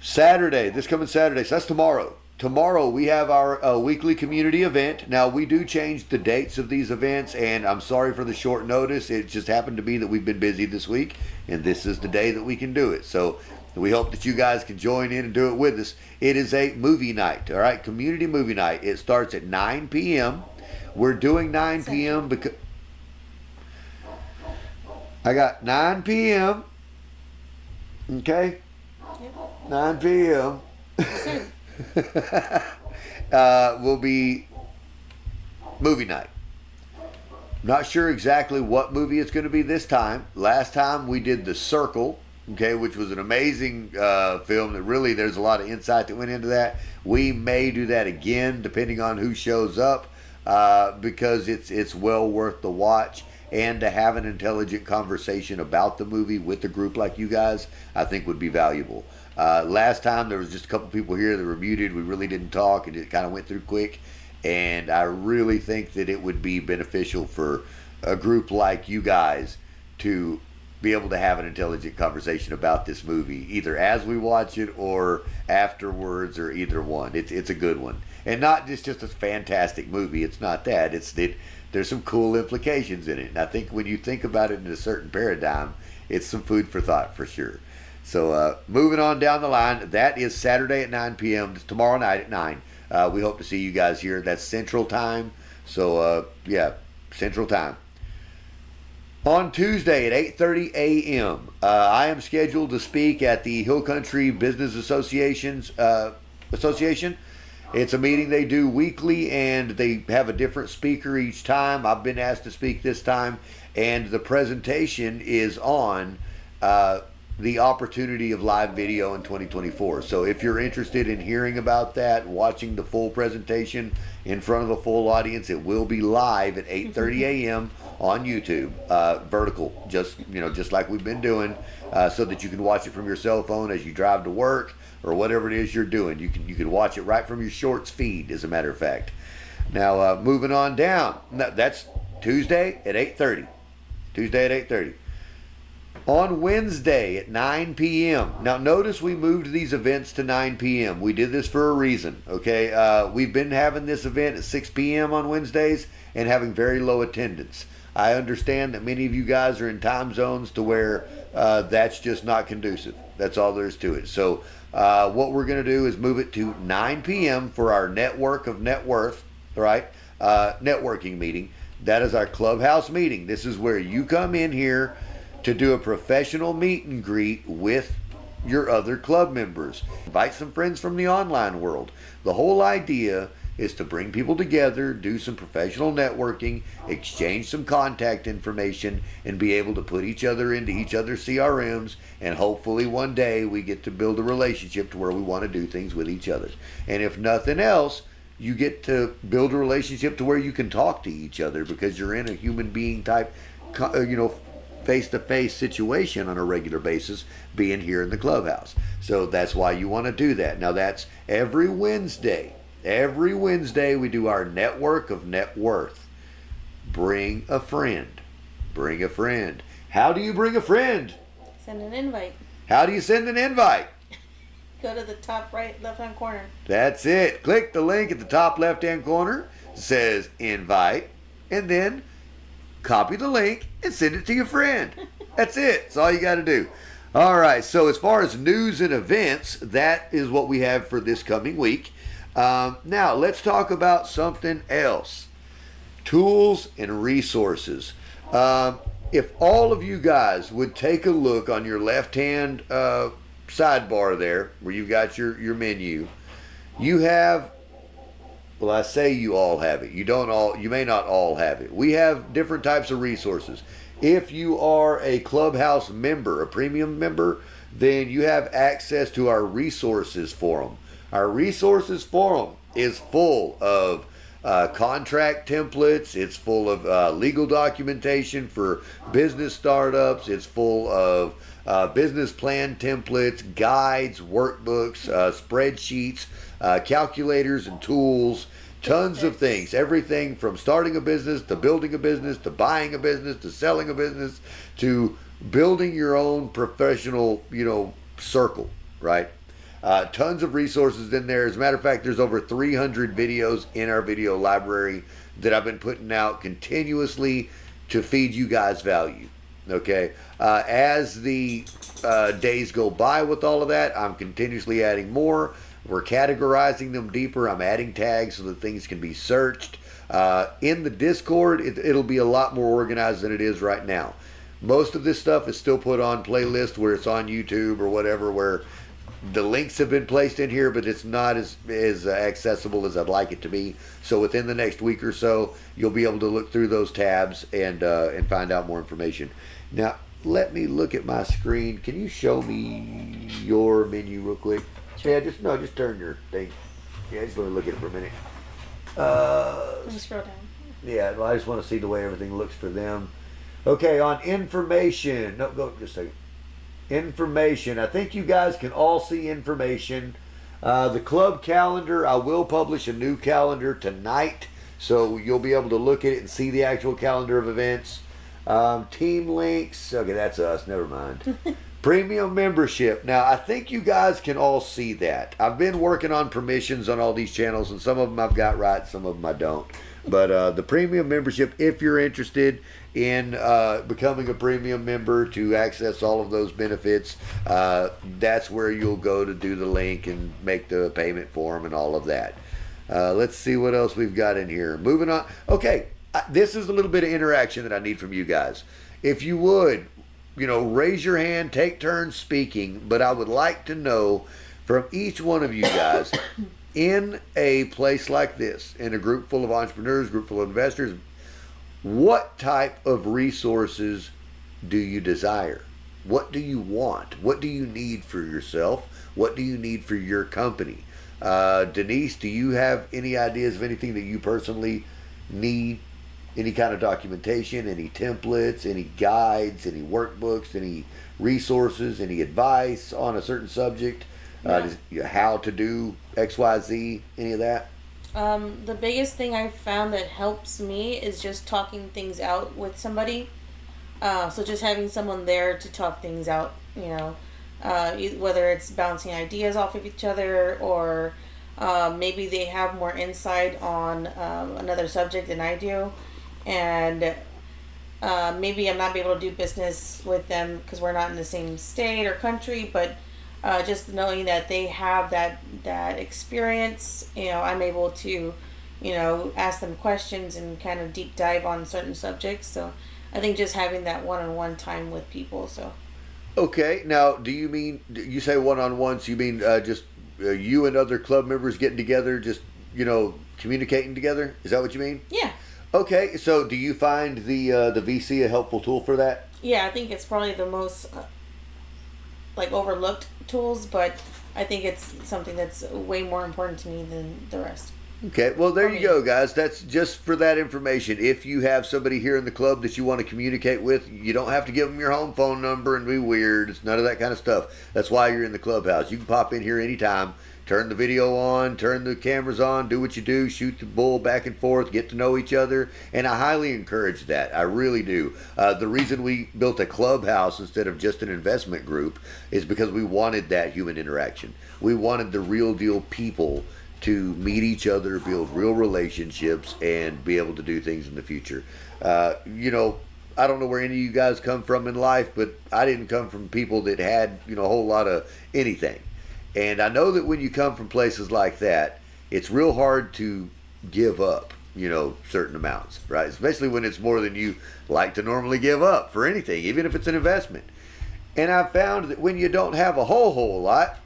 Saturday, this coming Saturday, so that's tomorrow. Tomorrow we have our weekly community event. Now we do change the dates of these events, and I'm sorry for the short notice. It just happened to be that we've been busy this week, and this is the day that we can do it. So we hope that you guys can join in and do it with us. It is a movie night, all right? Community movie night. It starts at 9 p.m. We're doing 9 p.m. because I got 9 p.m. Okay? Yep. 9 p.m. Will be movie night. Not sure exactly what movie it's going to be this time. Last time we did The Circle, okay, which was an amazing film that really there's a lot of insight that went into that. We may do that again depending on who shows up because it's well worth the watch, and to have an intelligent conversation about the movie with a group like you guys I think would be valuable. Last time there was just a couple people here that were muted. We really didn't talk and it kind of went through quick, and I really think that it would be beneficial for a group like you guys to be able to have an intelligent conversation about this movie, either as we watch it or afterwards, or either one. It's a good one, and not just a fantastic movie. It's not that. There's some cool implications in it, and I think when you think about it in a certain paradigm, it's some food for thought for sure. So moving on down the line, that is Saturday at 9 p.m. Tomorrow night at 9. We hope to see you guys here. That's Central Time. So Central Time. On Tuesday at 8:30 a.m., I am scheduled to speak at the Hill Country Business Association. It's a meeting they do weekly, and they have a different speaker each time. I've been asked to speak this time, and the presentation is on the opportunity of live video in 2024. So if you're interested in hearing about that, watching the full presentation in front of a full audience, it will be live at 8:30 a.m. on YouTube, vertical, just like we've been doing, so that you can watch it from your cell phone as you drive to work or whatever it is you're doing. You can watch it right from your Shorts feed, as a matter of fact. Now, moving on down, that's Tuesday at 8:30. Tuesday at 8:30. On Wednesday at 9 p.m. Now, notice we moved these events to 9 p.m. We did this for a reason, okay? We've been having this event at 6 p.m. on Wednesdays and having very low attendance. I understand that many of you guys are in time zones to where that's just not conducive. That's all there is to it. So what we're going to do is move it to 9 p.m. for our Network of Networth, right? Networking meeting. That is our Clubhouse meeting. This is where you come in here to do a professional meet and greet with your other club members. Invite some friends from the online world. The whole idea is to bring people together, do some professional networking, exchange some contact information, and be able to put each other into each other's CRMs, and hopefully one day we get to build a relationship to where we want to do things with each other. And if nothing else, you get to build a relationship to where you can talk to each other because you're in a human being type, face-to-face situation on a regular basis being here in the clubhouse. So that's why you want to do that. Now that's every Wednesday. Every Wednesday we do our Network of Networth. Bring a friend. Bring a friend. How do you bring a friend? Send an invite. How do you send an invite? Go to the top right left-hand corner. That's it. Click the link at the top left-hand corner. It says invite. And then copy the link and send it to your friend. That's it. That's all you got to do. All right. So as far as news and events, that is what we have for this coming week. Now let's talk about something else. Tools and resources. If all of you guys would take a look on your left-hand sidebar there, where you've got your menu, you have, well, I say you all have it. You may not all have it. We have different types of resources. If you are a Clubhouse member, a premium member, then you have access to our resources forum. Our resources forum is full of contract templates. It's full of legal documentation for business startups. It's full of business plan templates, guides, workbooks, spreadsheets, calculators and tools, tons of things. Everything from starting a business to building a business to buying a business to selling a business to building your own professional, circle, right? Tons of resources in there. As a matter of fact, there's over 300 videos in our video library that I've been putting out continuously to feed you guys value. Okay. As the days go by with all of that, I'm continuously adding more. We're categorizing them deeper. I'm adding tags so that things can be searched. In the Discord, it'll be a lot more organized than it is right now. Most of this stuff is still put on playlist where it's on YouTube or whatever, where the links have been placed in here, but it's not as accessible as I'd like it to be. So within the next week or so, you'll be able to look through those tabs and find out more information. Now, let me look at my screen. Can you show me your menu real quick? Yeah, just turn your thing. Yeah, just let me look at it for a minute. Let me scroll down. Yeah, well, I just want to see the way everything looks for them. Okay, on information. No, go just a second. Information. I think you guys can all see information. The club calendar, I will publish a new calendar tonight, so you'll be able to look at it and see the actual calendar of events. Team links. Okay, that's us. Never mind. Premium membership. Now, I think you guys can all see that. I've been working on permissions on all these channels, and some of them I've got right, some of them I don't. But the premium membership, if you're interested in becoming a premium member to access all of those benefits, that's where you'll go to do the link and make the payment for them and all of that. Let's see what else we've got in here. Moving on. Okay, this is a little bit of interaction that I need from you guys. If you would, raise your hand, take turns speaking, but I would like to know from each one of you guys, in a place like this, in a group full of entrepreneurs, group full of investors, what type of resources do you desire? What do you want? What do you need for yourself? What do you need for your company? Denise, do you have any ideas of anything that you personally need? Any kind of documentation, any templates, any guides, any workbooks, any resources, any advice on a certain subject? How to do XYZ, any of that? The biggest thing I've found that helps me is just talking things out with somebody. So just having someone there to talk things out, whether it's bouncing ideas off of each other or maybe they have more insight on another subject than I do. And maybe I'm not able to do business with them because we're not in the same state or country, but just knowing that they have that experience, I'm able to, ask them questions and kind of deep dive on certain subjects. So I think just having that one-on-one time with people. So. Okay. Now, you say one-on-one, so you mean just you and other club members getting together, just, communicating together? Is that what you mean? Yeah. Okay. So do you find the VC a helpful tool for that? Yeah, I think it's probably the most overlooked tools, but I think it's something that's way more important to me than the rest. Okay, well, there you go, guys. That's just for that information. If you have somebody here in the club that you want to communicate with, you don't have to give them your home phone number and be weird. It's none of that kind of stuff. That's why you're in the clubhouse. You can pop in here anytime, turn the video on, turn the cameras on, do what you do, shoot the bull back and forth, get to know each other, and I highly encourage that. I really do. The reason we built a clubhouse instead of just an investment group is because we wanted that human interaction. We wanted the real deal people to meet each other, build real relationships, and be able to do things in the future. You know, I don't know where any of you guys come from in life, but I didn't come from people that had, you know, a whole lot of anything. And I know that when you come from places like that, it's real hard to give up, you know, certain amounts, right? Especially when it's more than you like to normally give up for anything, even if it's an investment. And I've found that when you don't have a whole lot,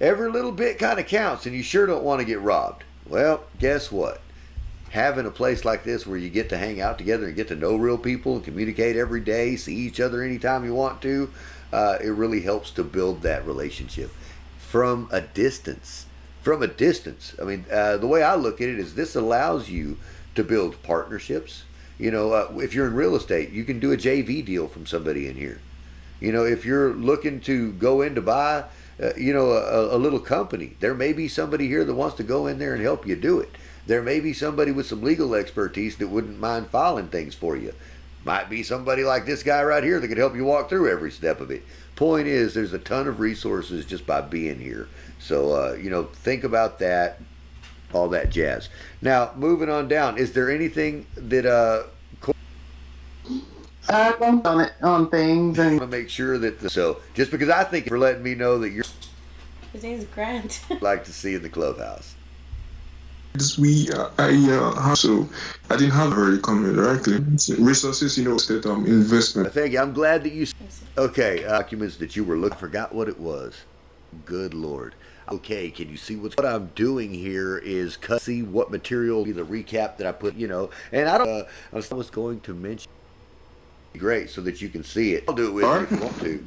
every little bit kind of counts, and you sure don't want to get robbed. Well, guess what? Having a place like this where you get to hang out together and get to know real people and communicate every day, see each other anytime you want to, it really helps to build that relationship from a distance. From a distance. I mean, the way I look at it is this allows you to build partnerships. You know, if you're in real estate, you can do a JV deal from somebody in here. You know, if you're looking to go in to buy a little company, there may be somebody here that wants to go in there and help you do it. There may be somebody with some legal expertise that wouldn't mind filing things for you. Might be somebody like this guy right here that could help you walk through every step of it. Point is, there's a ton of resources just by being here. So, think about that, all that jazz. Now, moving on down, is there anything that on things and to make sure that so just because I think for letting me know that you're His name's Grant. like to see in the clubhouse. I didn't have very comment directly. Resources, state investment. Thank you. I'm glad that you. Okay, documents that you were looking. Forgot what it was. Good Lord. Okay, can you see what I'm doing here? Is see what material the recap that I put. And I don't. I was going to mention. Great, so that you can see it. I'll do it with you if you want to.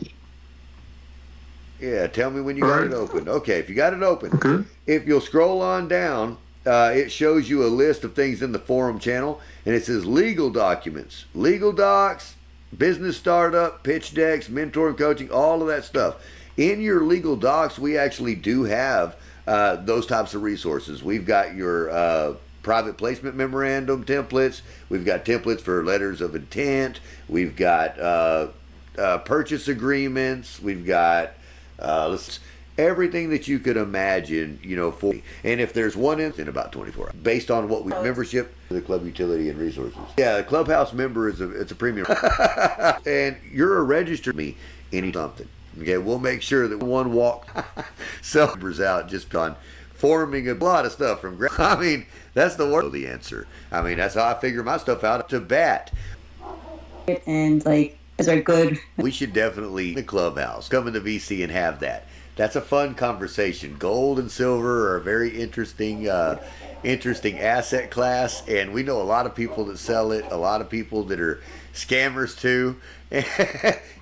Yeah, tell me when you got it open. Okay, if you got it open, if you'll scroll on down, it shows you a list of things in the forum channel, and it says legal documents, legal docs, business startup, pitch decks, mentor and coaching, all of that stuff. In your legal docs, we actually do have those types of resources. We've got your private placement memorandum templates. We've got templates for letters of intent. We've got purchase agreements. We've got everything that you could imagine, for. And if there's one in about 24 hours, based on what we membership, the club utility and resources. Yeah, the clubhouse member it's a premium, and you're a registered me any something. Okay, we'll make sure that one walk members out just on forming a lot of stuff from ground. I mean, that's the word. The answer. I mean, that's how I figure my stuff out to bat. And is our good. We should definitely the clubhouse come in the VC and have that. That's a fun conversation. Gold and silver are a very interesting asset class, and we know a lot of people that sell it. A lot of people that are scammers too,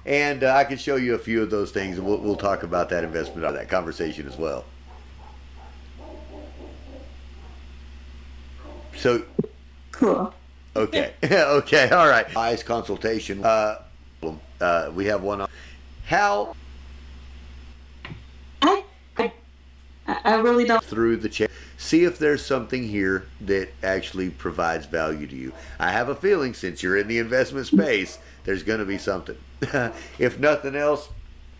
and I can show you a few of those things, and we'll talk about that investment on that conversation as well. So, cool. Okay, okay, all right. Eyes consultation. We have one on how. I really don't. Through the chat, see if there's something here that actually provides value to you. I have a feeling since you're in the investment space, there's going to be something. If nothing else,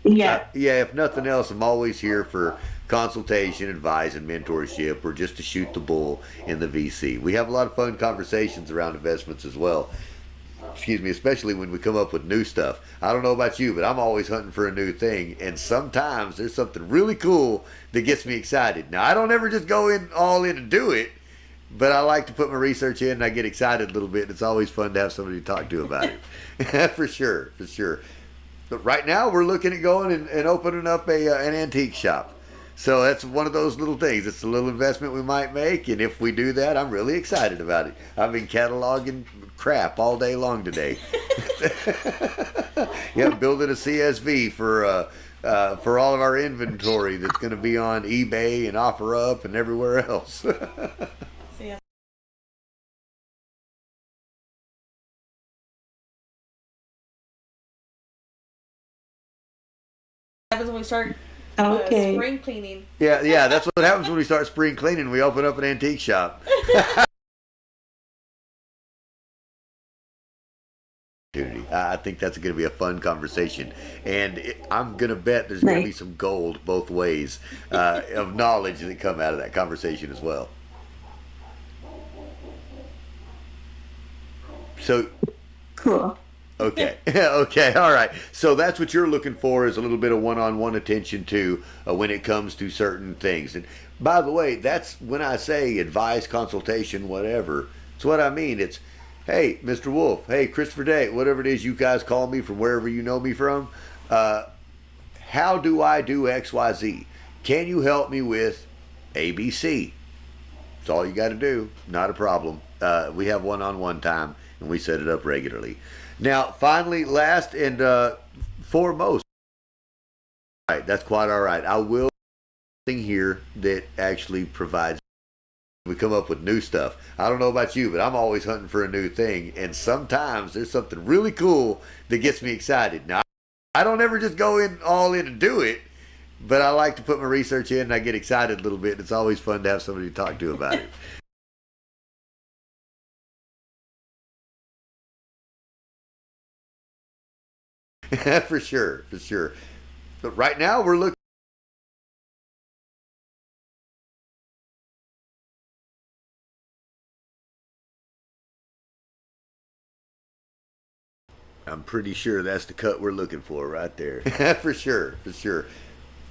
if nothing else, I'm always here for consultation, advice, and mentorship, or just to shoot the bull in the VC. We have a lot of fun conversations around investments as well. Excuse me, especially when we come up with new stuff. I don't know about you, but I'm always hunting for a new thing, and sometimes there's something really cool that gets me excited. Now, I don't ever just go in all in and do it, but I like to put my research in, and I get excited a little bit. It's always fun to have somebody to talk to about it. For sure. But right now, we're looking at going and opening up an antique shop. So that's one of those little things. It's a little investment we might make, and if we do that, I'm really excited about it. I've been cataloging crap all day long today. Yeah, building a CSV for all of our inventory that's going to be on eBay and OfferUp and everywhere else. start Okay. spring cleaning. Yeah, that's what happens when we start spring cleaning. We open up an antique shop. I think that's going to be a fun conversation, and I'm going to bet there's going to be some gold both ways of knowledge that come out of that conversation as well. So, Cool. okay, okay, all right. So that's what you're looking for, is a little bit of one-on-one attention to when it comes to certain things. And by the way, that's when I say advice, consultation, whatever. It's what I mean. It's, hey, Mr. Wolf, hey, Christopher Day, whatever it is you guys call me from wherever you know me from, how do I do X, Y, Z? Can you help me with ABC? That's all you got to do. Not a problem. We have one-on-one time, and we set it up regularly. Now, finally, last and foremost, all right, that's quite all right. I will thing here that actually provides. We come up with new stuff. I don't know about you, but I'm always hunting for a new thing, and sometimes there's something really cool that gets me excited. Now, I don't ever just go in all in and do it, but I like to put my research in, and I get excited a little bit. It's always fun to have somebody to talk to about it. For sure, for sure. But right now we're looking. I'm pretty sure that's the cut we're looking for right there. For sure, for sure.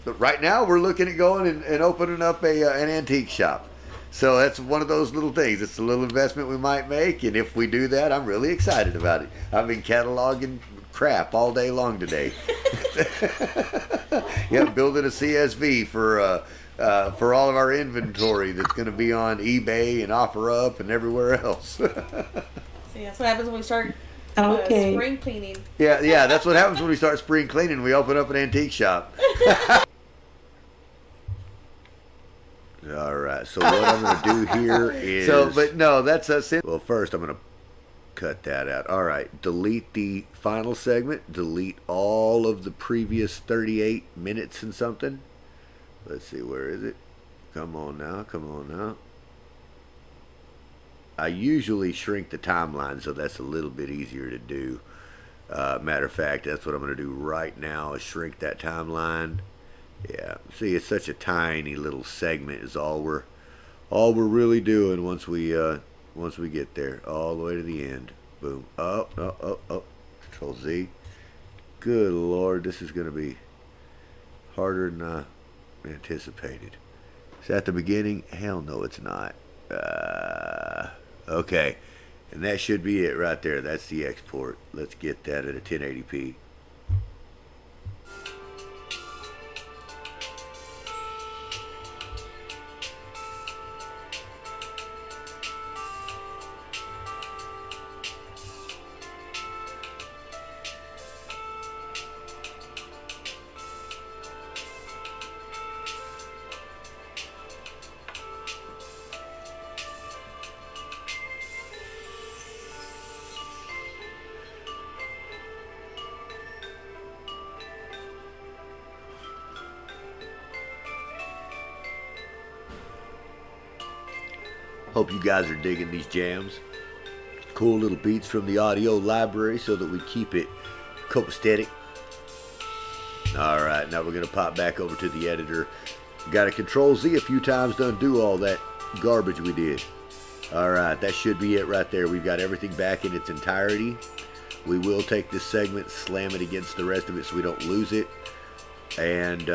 But right now we're looking at going and opening up an antique shop. So that's one of those little things. It's a little investment we might make, and if we do that, I'm really excited about it. I've been cataloging crap all day long today. Yeah, building a CSV for all of our inventory that's going to be on eBay and OfferUp and everywhere else. So that's what happens when we start spring cleaning. Yeah, that's what happens when we start spring cleaning. We open up an antique shop. All right, so what I'm going to do here is... but no, that's a... Well, first I'm going to cut that out. All right, delete the final segment. Delete all of the previous 38 minutes and something. Let's see, where is it? Come on now. I usually shrink the timeline, so that's a little bit easier to do. Matter of fact, that's what I'm going to do right now, is shrink that timeline. Yeah, see, it's such a tiny little segment is all we're really doing once we get there, all the way to the end. Boom. Oh. Control Z. Good Lord, this is going to be harder than I anticipated. Is that the beginning? Hell no, it's not. Okay, and that should be it right there. That's the export. Let's get that at a 1080p. Hope you guys are digging these jams. Cool little beats from the audio library so that we keep it copacetic. Alright, now we're going to pop back over to the editor. Got to Control Z a few times to undo all that garbage we did. Alright, that should be it right there. We've got everything back in its entirety. We will take this segment, slam it against the rest of it so we don't lose it. And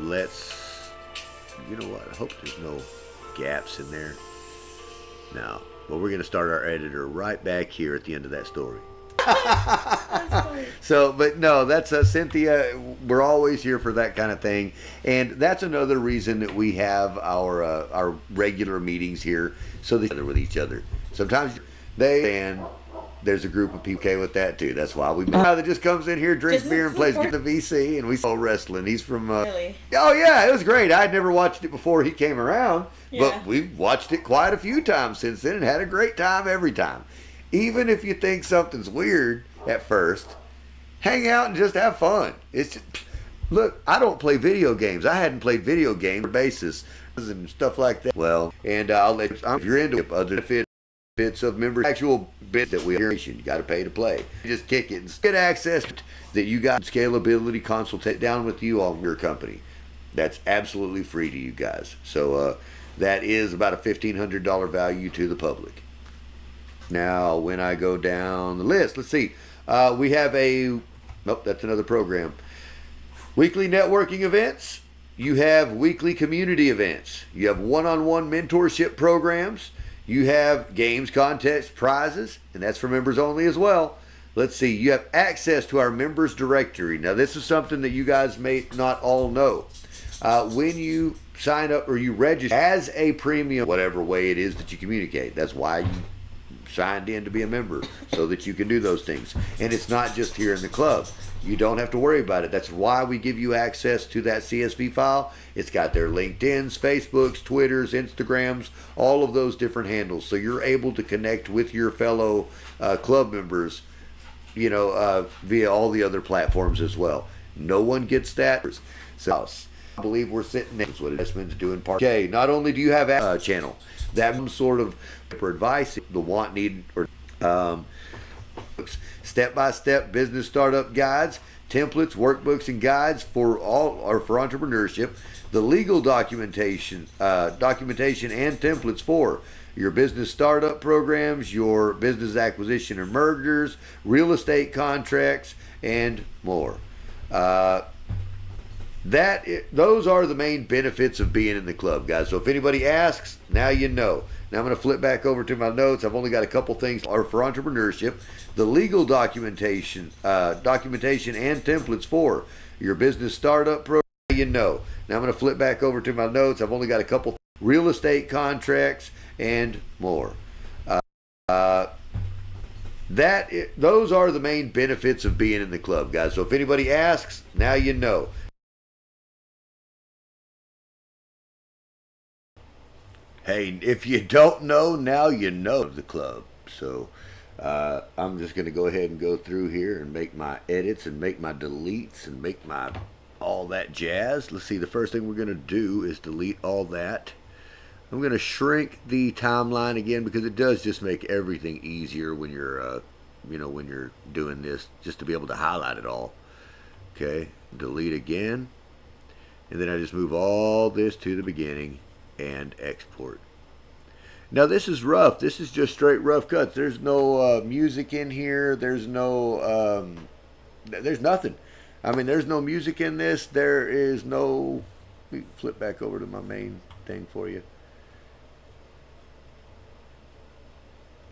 let's... You know what? I hope there's no gaps in there. Now, well, we're going to start our editor right back here at the end of that story. So, but no, that's Cynthia. We're always here for that kind of thing, and that's another reason that we have our regular meetings here, so they with each other. Sometimes and there's a group of people okay with that too. That's why we that just comes in here, drinks beer, and plays the VC, and we saw wrestling. He's from really? Oh yeah, it was great. I'd never watched it before he came around, yeah. But we've watched it quite a few times since then and had a great time every time. Even if you think something's weird at first, hang out and just have fun. It's just, Look, I don't play video games. I hadn't played video games on a basis and stuff like that. Well, and I'll let if you're into other benefits of members, actual bits that we are, you got to pay to play. You just kick it and get access that you got scalability consultate down with you on your company. That's absolutely free to you guys. So that is about a $1,500 value to the public. Now, when I go down the list, let's see. We have that's another program. Weekly networking events. You have weekly community events. You have one-on-one mentorship programs. You have games, contests, prizes, and that's for members only as well. Let's see. You have access to our members directory. Now, this is something that you guys may not all know. When you sign up or you register as a premium, whatever way it is that you communicate, that's why you signed in to be a member, so that you can do those things. And it's not just here in the club. You don't have to worry about it. That's why we give you access to that CSV file. It's got their LinkedIns, Facebooks, Twitters, Instagrams, all of those different handles. So you're able to connect with your fellow club members, via all the other platforms as well. No one gets that. So I believe we're sitting next to what investments doing part. Okay, not only do you have a channel, that sort of for advice, the want, need, or step-by-step business startup guides, templates, workbooks, and guides for entrepreneurship. The legal documentation and templates for your business startup programs, your business acquisition and mergers, real estate contracts, and more. Those are the main benefits of being in the club, guys. So if anybody asks, now you know. Now I'm going to flip back over to my notes. I've only got a couple things for entrepreneurship. The legal documentation and templates for your business startup program, you know. Now I'm going to flip back over to my notes. I've only got a couple real estate contracts and more. Those are the main benefits of being in the club, guys. So if anybody asks, now you know. Hey, if you don't know, now you know the club. So I'm just going to go ahead and go through here and make my edits and make my deletes and make my all that jazz. Let's see, the first thing we're going to do is delete all that. I'm going to shrink the timeline again because it does just make everything easier when you're, when you're doing this, just to be able to highlight it all. Okay, delete again. And then I just move all this to the beginning and export. Now this is rough. This is just straight rough cuts. There's no music in here. There's no, there's nothing. I mean, there's no music in this. There is no, let me flip back over to my main thing for you.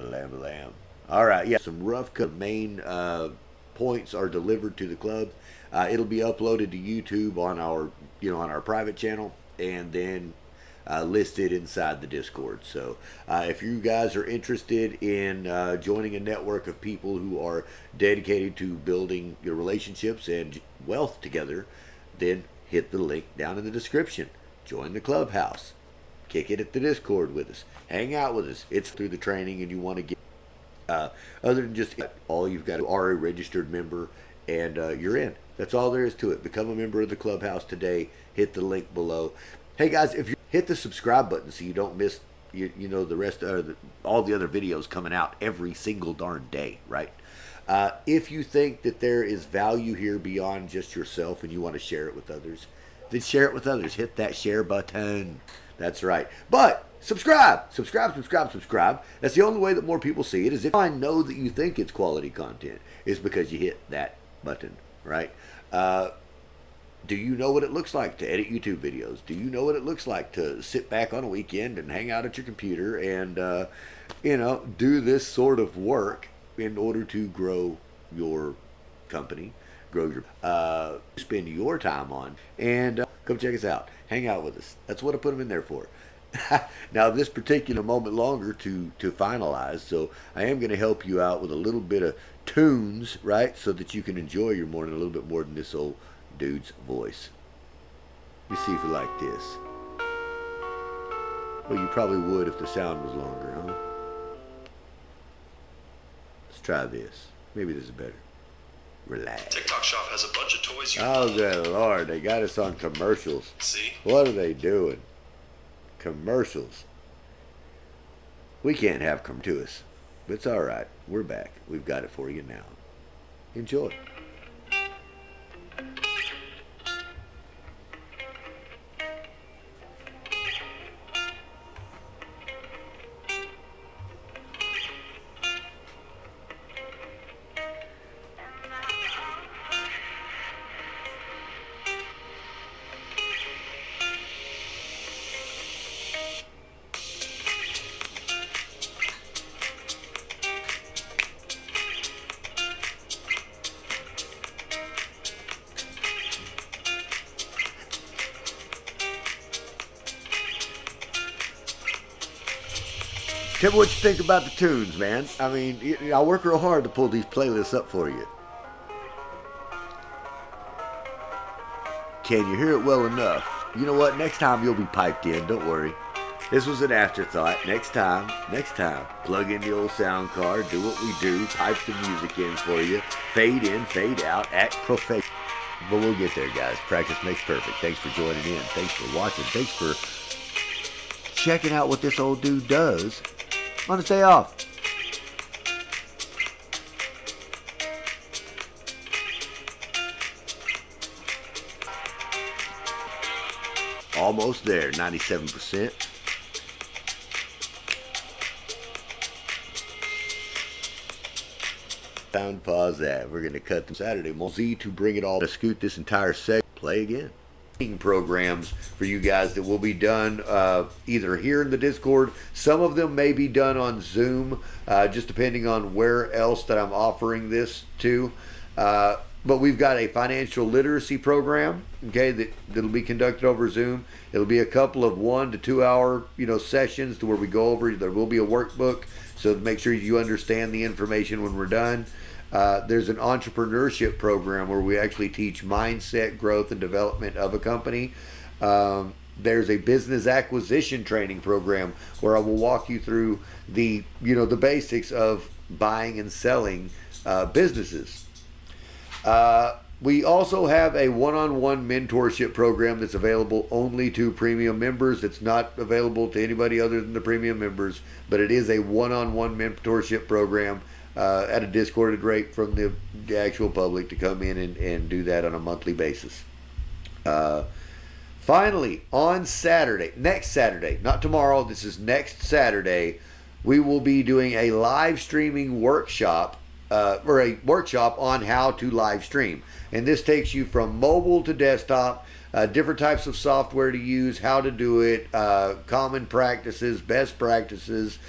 Lamb. All right, yeah, some rough cut main points are delivered to the club. It'll be uploaded to YouTube on our, on our private channel, and then listed inside the Discord. So if you guys are interested in joining a network of people who are dedicated to building your relationships and wealth together, then hit the link down in the description. Join the Clubhouse. Kick it at the Discord with us. Hang out with us. It's through the training, and you want to get other than just all you've got to are a registered member, and you're in. That's all there is to it. Become a member of the Clubhouse today. Hit the link below. Hey guys, if you hit the subscribe button so you don't miss the rest of all the other videos coming out every single darn day, right? If you think that there is value here beyond just yourself and you want to share it with others, then share it with others. Hit that share button. That's right. But subscribe. That's the only way that more people see it. Is if I know that you think it's quality content, is because you hit that button, right? Do you know what it looks like to edit YouTube videos? Do you know what it looks like to sit back on a weekend and hang out at your computer and, do this sort of work in order to grow your company, grow your, spend your time on, and come check us out. Hang out with us. That's what I put them in there for. Now, this particular moment longer to finalize, so I am going to help you out with a little bit of tunes, right, so that you can enjoy your morning a little bit more than this old dude's voice. Let me see if you like this. Well, you probably would if the sound was longer, huh? Let's try this. Maybe this is better. Relax. TikTok Shop has a bunch of toys you Oh, love. good Lord. They got us on commercials. See? What are they doing? Commercials. We can't have come to us. But it's all right. We're back. We've got it for you now. Enjoy. Tell me what you think about the tunes, man. I mean, I work real hard to pull these playlists up for you. Can you hear it well enough? You know what? Next time you'll be piped in. Don't worry. This was an afterthought. Next time, plug in the old sound card, do what we do, pipe the music in for you, fade in, fade out, act professional. But we'll get there, guys. Practice makes perfect. Thanks for joining in. Thanks for watching. Thanks for checking out what this old dude does on his day off. Almost there, 97%. Found pause that. We're going to cut the Saturday morning to bring it all to scoot this entire segment. Play again. Programs for you guys that will be done either here in the Discord. Some of them may be done on Zoom, just depending on where else that I'm offering this to. But we've got a financial literacy program, okay, that'll be conducted over Zoom. It'll be a couple of 1 to 2 hour, sessions to where we go over. There will be a workbook, so make sure you understand the information when we're done. There's an entrepreneurship program where we actually teach mindset, growth, and development of a company. There's a business acquisition training program where I will walk you through the basics of buying and selling businesses. We also have a one-on-one mentorship program that's available only to premium members. It's not available to anybody other than the premium members, but it is a one-on-one mentorship program at a discounted rate from the actual public to come in and do that on a monthly basis. Finally, on Saturday, next Saturday, not tomorrow, this is next Saturday, we will be doing a live streaming workshop or a workshop on how to live stream. And this takes you from mobile to desktop, different types of software to use, how to do it, common practices, best practices,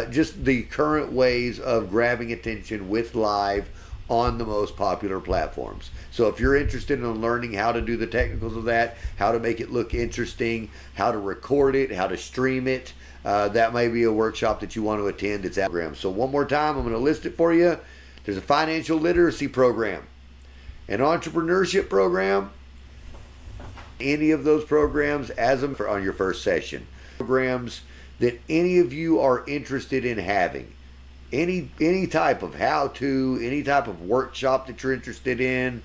just the current ways of grabbing attention with live on the most popular platforms. So if you're interested in learning how to do the technicals of that, how to make it look interesting, how to record it, how to stream it, that may be a workshop that you want to attend. It's at program. So one more time, I'm going to list it for you. There's a financial literacy program, an entrepreneurship program, any of those programs as on your first session. Programs that any of you are interested in having. Any type of how-to, any type of workshop that you're interested in,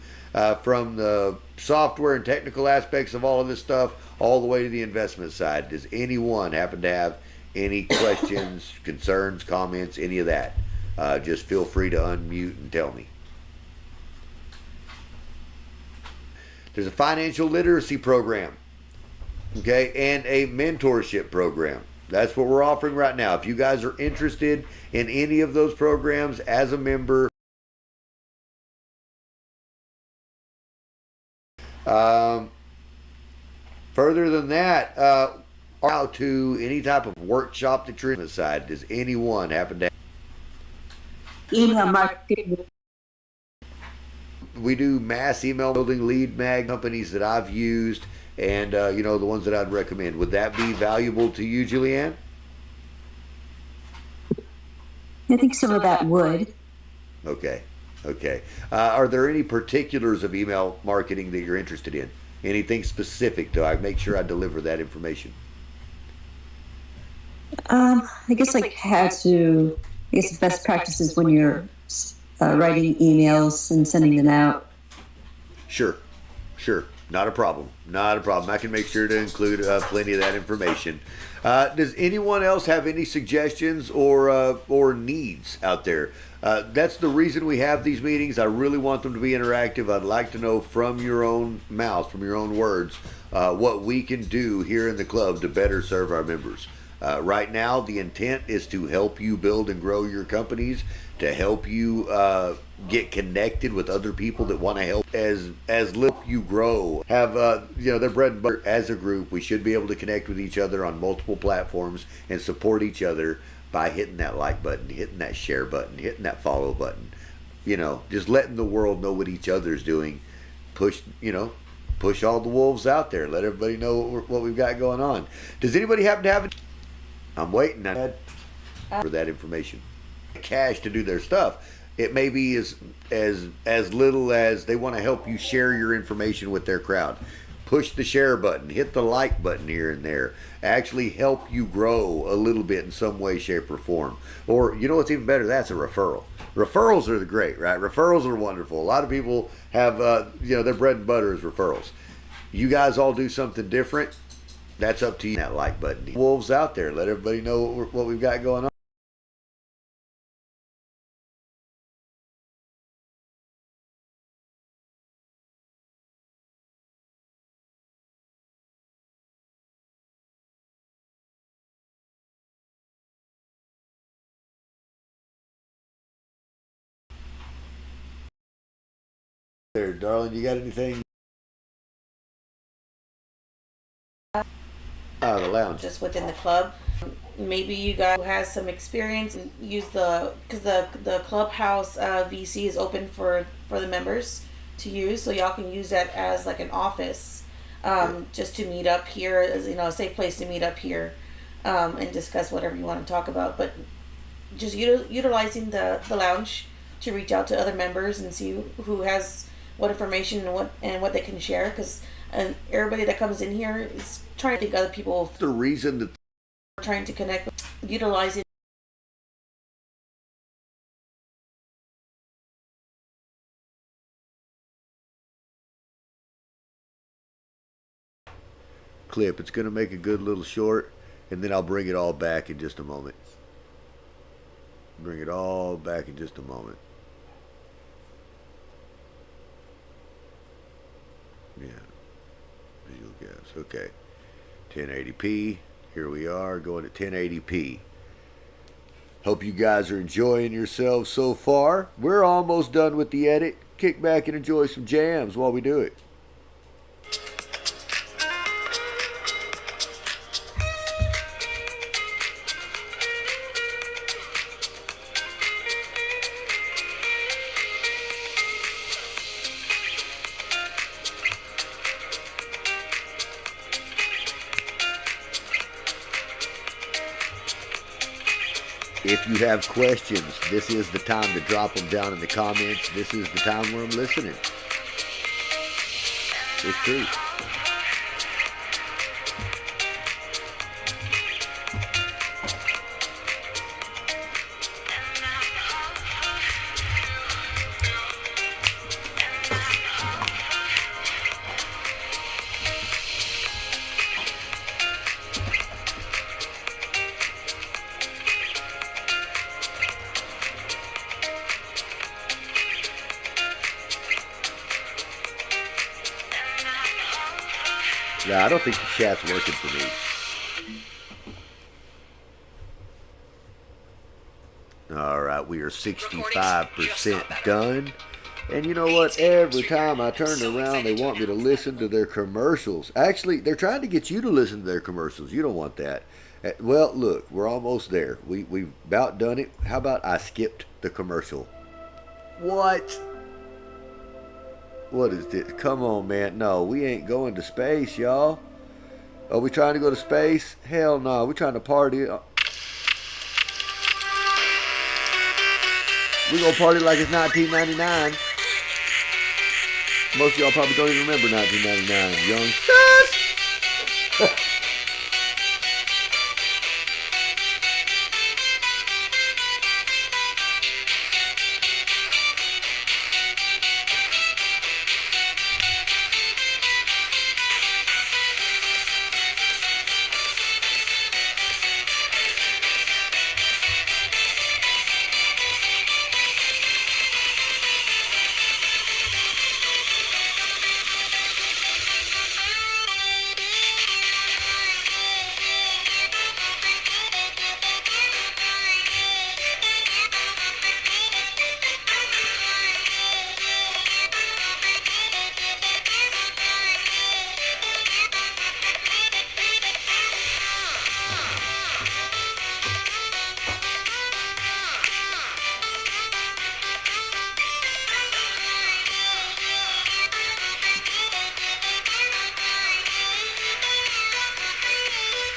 from the software and technical aspects of all of this stuff, all the way to the investment side. Does anyone happen to have any questions, concerns, comments, any of that? Just feel free to unmute and tell me. There's a financial literacy program, okay, and a mentorship program. That's what we're offering right now. If you guys are interested in any of those programs as a member, further than that, how to any type of workshop that you're in the side. Does anyone happen to? Email marketing. We do mass email building, lead mag companies that I've used, and the ones that I'd recommend. Would that be valuable to you, Julianne? I think some of that would. Okay. Are there any particulars of email marketing that you're interested in? Anything specific? Do I make sure I deliver that information? I guess best practices when you're writing emails and sending them out. Sure. Not a problem. I can make sure to include plenty of that information. Does anyone else have any suggestions or needs out there? That's the reason we have these meetings. I really want them to be interactive. I'd like to know from your own mouth, from your own words, what we can do here in the club to better serve our members. Right now, the intent is to help you build and grow your companies, to help you get connected with other people that want to help as you grow. Have their bread and butter as a group. We should be able to connect with each other on multiple platforms and support each other by hitting that like button, hitting that share button, hitting that follow button. Just letting the world know what each other's doing. Push all the wolves out there. Let everybody know what we've got going on. Does anybody happen to have it? I'm waiting for that information. Cash to do their stuff. It may be as little as they want to help you share your information with their crowd. Push the share button, hit the like button here and there. Actually help you grow a little bit in some way, shape, or form. Or what's even better? That's a referral. Referrals are great, right? Referrals are wonderful. A lot of people have their bread and butter is referrals. You guys all do something different. That's up to you. That like button. Wolves out there. Let everybody know what we've got going on. There, darling, you got anything? The lounge. Just within the club. Maybe you guys who has some experience and use because the Clubhouse VC is open for the members to use, so y'all can use that as like an office, just to meet up here, as a safe place to meet up here, and discuss whatever you want to talk about. But just utilizing the lounge to reach out to other members and see who has what information and what they can share, because everybody that comes in here is trying to think other people. The reason that Trying to connect, utilizing. clip, it's going to make a good little short, and then I'll bring it all back in just a moment. Bring it all back in just a moment. Yeah. Visual gas. Okay. 1080p. Here we are going at 1080p. Hope you guys are enjoying yourselves so far. We're almost done with the edit. Kick back and enjoy some jams while we do it. If you have questions, this is the time to drop them down in the comments. This is the time where I'm listening. It's true. No, I don't think the chat's working for me. Alright, we are 65% done. And you know what? Every time I turn around, they want me to listen to their commercials. Actually, they're trying to get you to listen to their commercials. You don't want that. Well, look, we're almost there. We've about done it. How about I skipped the commercial? What? What is this? Come on, man. No, we ain't going to space, y'all. Are we trying to go to space? Hell no. We're trying to party. We're going to party like it's 1999. Most of y'all probably don't even remember 1999. Youngsters!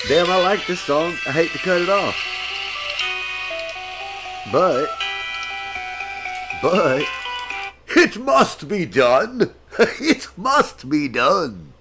Damn, I like this song. I hate to cut it off. But, it must be done. It must be done.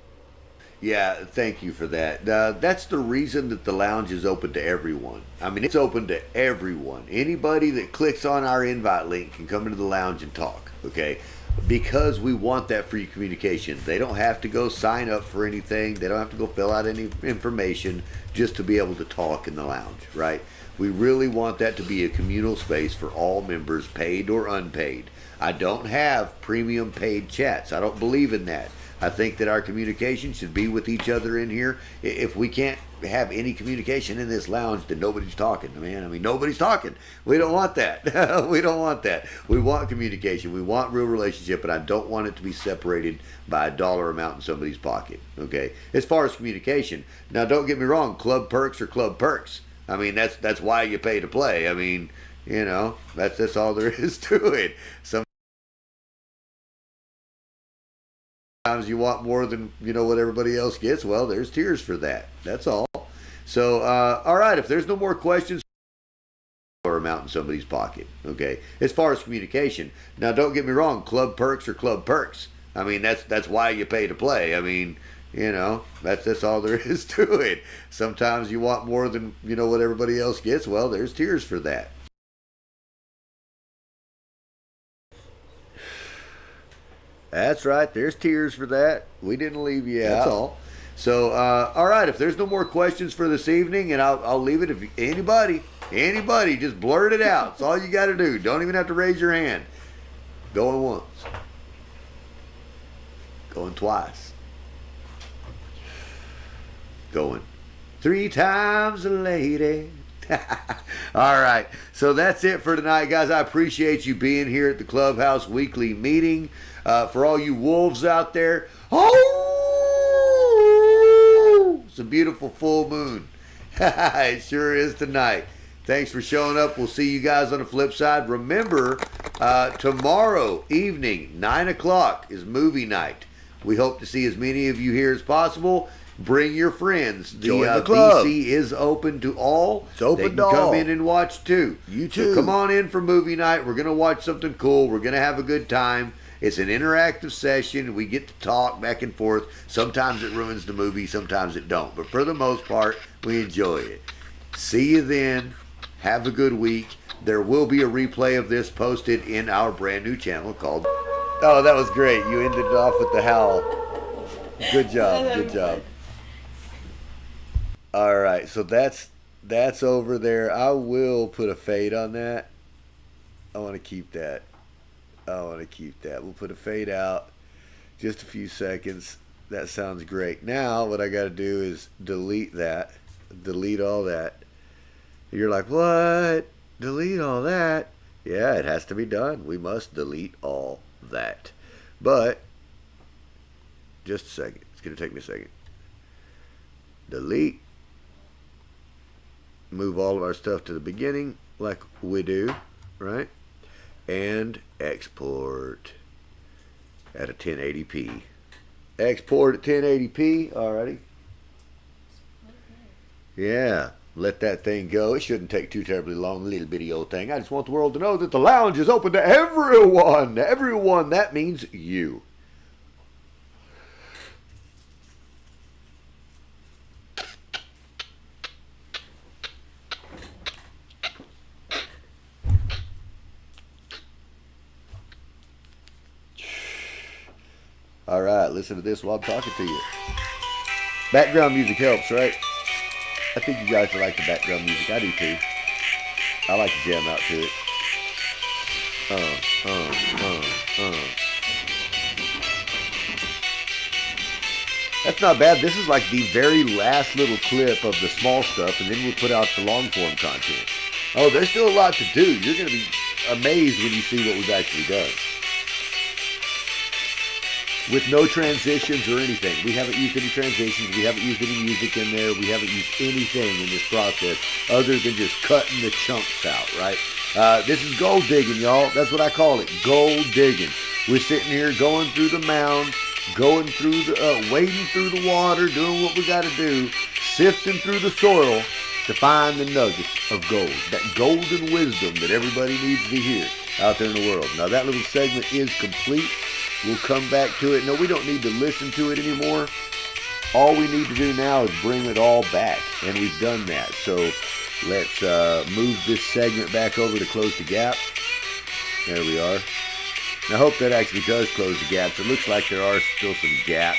Yeah, thank you for that. That's the reason that the lounge is open to everyone. I mean, it's open to everyone. Anybody that clicks on our invite link can come into the lounge and talk, okay? Because we want that free communication. They don't have to go sign up for anything. They don't have to go fill out any information just to be able to talk in the lounge, right? We really want that to be a communal space for all members, paid or unpaid. I don't have premium paid chats. I don't believe in that. I think that our communication should be with each other in here. If we can't have any communication in this lounge, then nobody's talking, man. I mean, nobody's talking. We don't want that. We don't want that. We want communication. We want real relationship, but I don't want it to be separated by a dollar amount in somebody's pocket, okay? As far as communication, now don't get me wrong, club perks are club perks. I mean, that's why you pay to play. I mean, you know, that's all there is to it. Sometimes you want more than, you know, what everybody else gets. Well, there's tiers for that. That's all. So, all right, if there's no more questions, or amount in somebody's pocket, okay? As far as communication, now don't get me wrong, club perks are club perks. I mean, that's why you pay to play. I mean, you know, that's all there is to it. Sometimes you want more than, you know, what everybody else gets. Well, there's tiers for that. That's right. There's tiers for that. We didn't leave you out. That's all. So, all right. If there's no more questions for this evening, and I'll leave it. If anybody, just blurt it out. It's all you got to do. Don't even have to raise your hand. Going once. Going twice. Going 3 times a lady. All right. So that's it for tonight, guys. I appreciate you being here at the Clubhouse weekly meeting. For all you wolves out there, oh, it's a beautiful full moon. It sure is tonight. Thanks for showing up. We'll see you guys on the flip side. Remember, tomorrow evening, 9 o'clock is movie night. We hope to see as many of you here as possible. Bring your friends. Join the club. VC is open to all. It's open they can to all. Come in and watch too. You too. So come on in for movie night. We're going to watch something cool. We're going to have a good time. It's an interactive session. We get to talk back and forth. Sometimes it ruins the movie. Sometimes it don't. But for the most part, we enjoy it. See you then. Have a good week. There will be a replay of this posted in our brand new channel called... Oh, that was great. You ended it off with the howl. Good job. Good job. All right. So that's over there. I will put a fade on that. I want to keep that. We'll put a fade out. Just a few seconds. That sounds great. Now what I got to do is delete that. Delete all that. You're like, what? Delete all that? Yeah, it has to be done. We must delete all that. But, just a second. It's going to take me a second. Delete. Move all of our stuff to the beginning like we do, right? And export at a 1080p. Export at 1080p. Alrighty. Yeah. Let that thing go. It shouldn't take too terribly long. Little bitty old thing. I just want the world to know that the lounge is open to everyone. Everyone. That means you. All right, listen to this while I'm talking to you. Background music helps, right? I think you guys like the background music. I do too. I like to jam out to it. That's not bad. This is like the very last little clip of the small stuff, and then we'll put out the long form content. Oh, there's still a lot to do. You're going to be amazed when you see what we've actually done. With no transitions or anything. We haven't used any transitions. We haven't used any music in there. We haven't used anything in this process other than just cutting the chunks out, right? This is gold digging, y'all. That's what I call it, gold digging. We're sitting here going through the mound, going through the, wading through the water, doing what we got to do, sifting through the soil to find the nuggets of gold, that golden wisdom that everybody needs to hear out there in the world. Now that little segment is complete. We'll come back to it. No, we don't need to listen to it anymore. All we need to do now is bring it all back, and we've done that. So let's move this segment back over to close the gap. There we are. And I hope that actually does close the gaps. It looks like there are still some gaps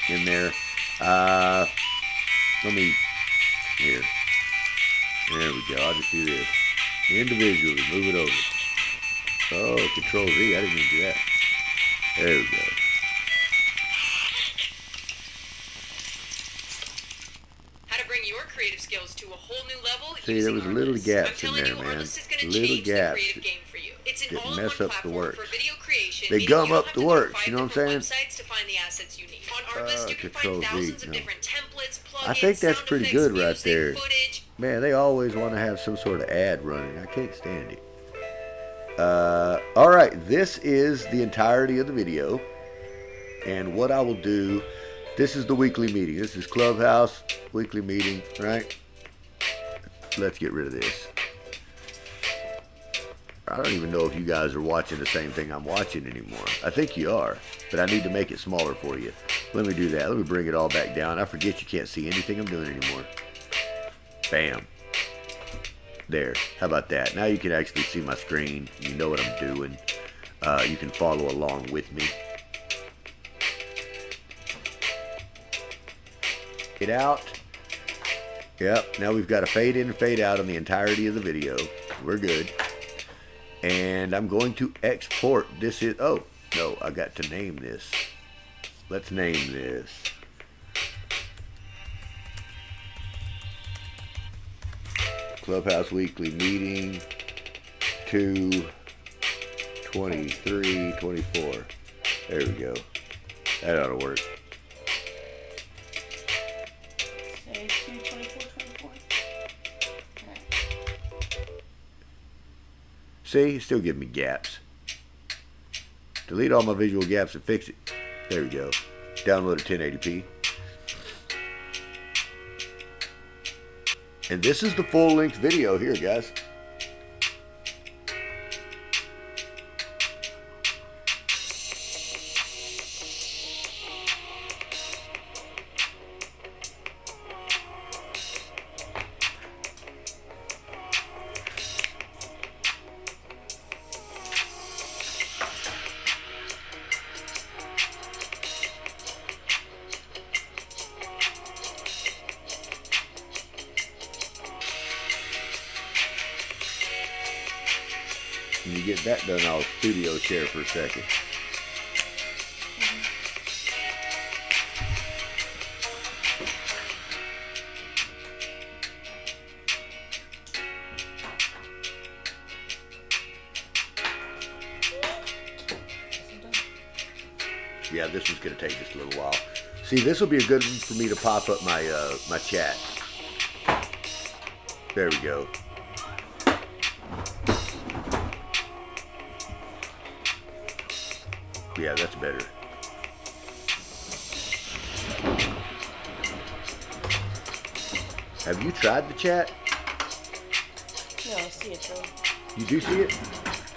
in there. Let me, here. There we go. I'll just do this. Individually, move it over. Oh, Control Z. I didn't even do that. There we go. How to bring your creative skills to a whole new level. See, there was little gaps in there, man. Little gaps that mess up the works. They gum up the works, you know what I'm saying? Control Z. No. I think that's pretty good right there. Man, they always want to have some sort of ad running. I can't stand it. Alright, this is the entirety of the video. And what I will do, this is the weekly meeting. This is Clubhouse, weekly meeting, right? Let's get rid of this. I don't even know if you guys are watching the same thing I'm watching anymore. I think you are, but I need to make it smaller for you. Let me do that. Let me bring it all back down. I forget you can't see anything I'm doing anymore. Bam. There. How about that? Now you can actually see my screen. You know what I'm doing. You can follow along with me. Get out. Yep. Now we've got a fade in and fade out on the entirety of the video. We're good. And I'm going to export. This is, oh, no, I got to name this. Let's name this. Clubhouse Weekly Meeting 2/23/24. There we go. That ought to work. Say 2/24/24. See, it's still giving me gaps. Delete all my visual gaps and fix it. There we go. Download at 1080p. And this is the full-length video here, guys. When you get that done, I'll studio share for a second. Yeah, this one's going to take just a little while. See, this will be a good one for me to pop up my my chat. There we go. Yeah, that's better. Have you tried the chat? No, I see it though. You do see it?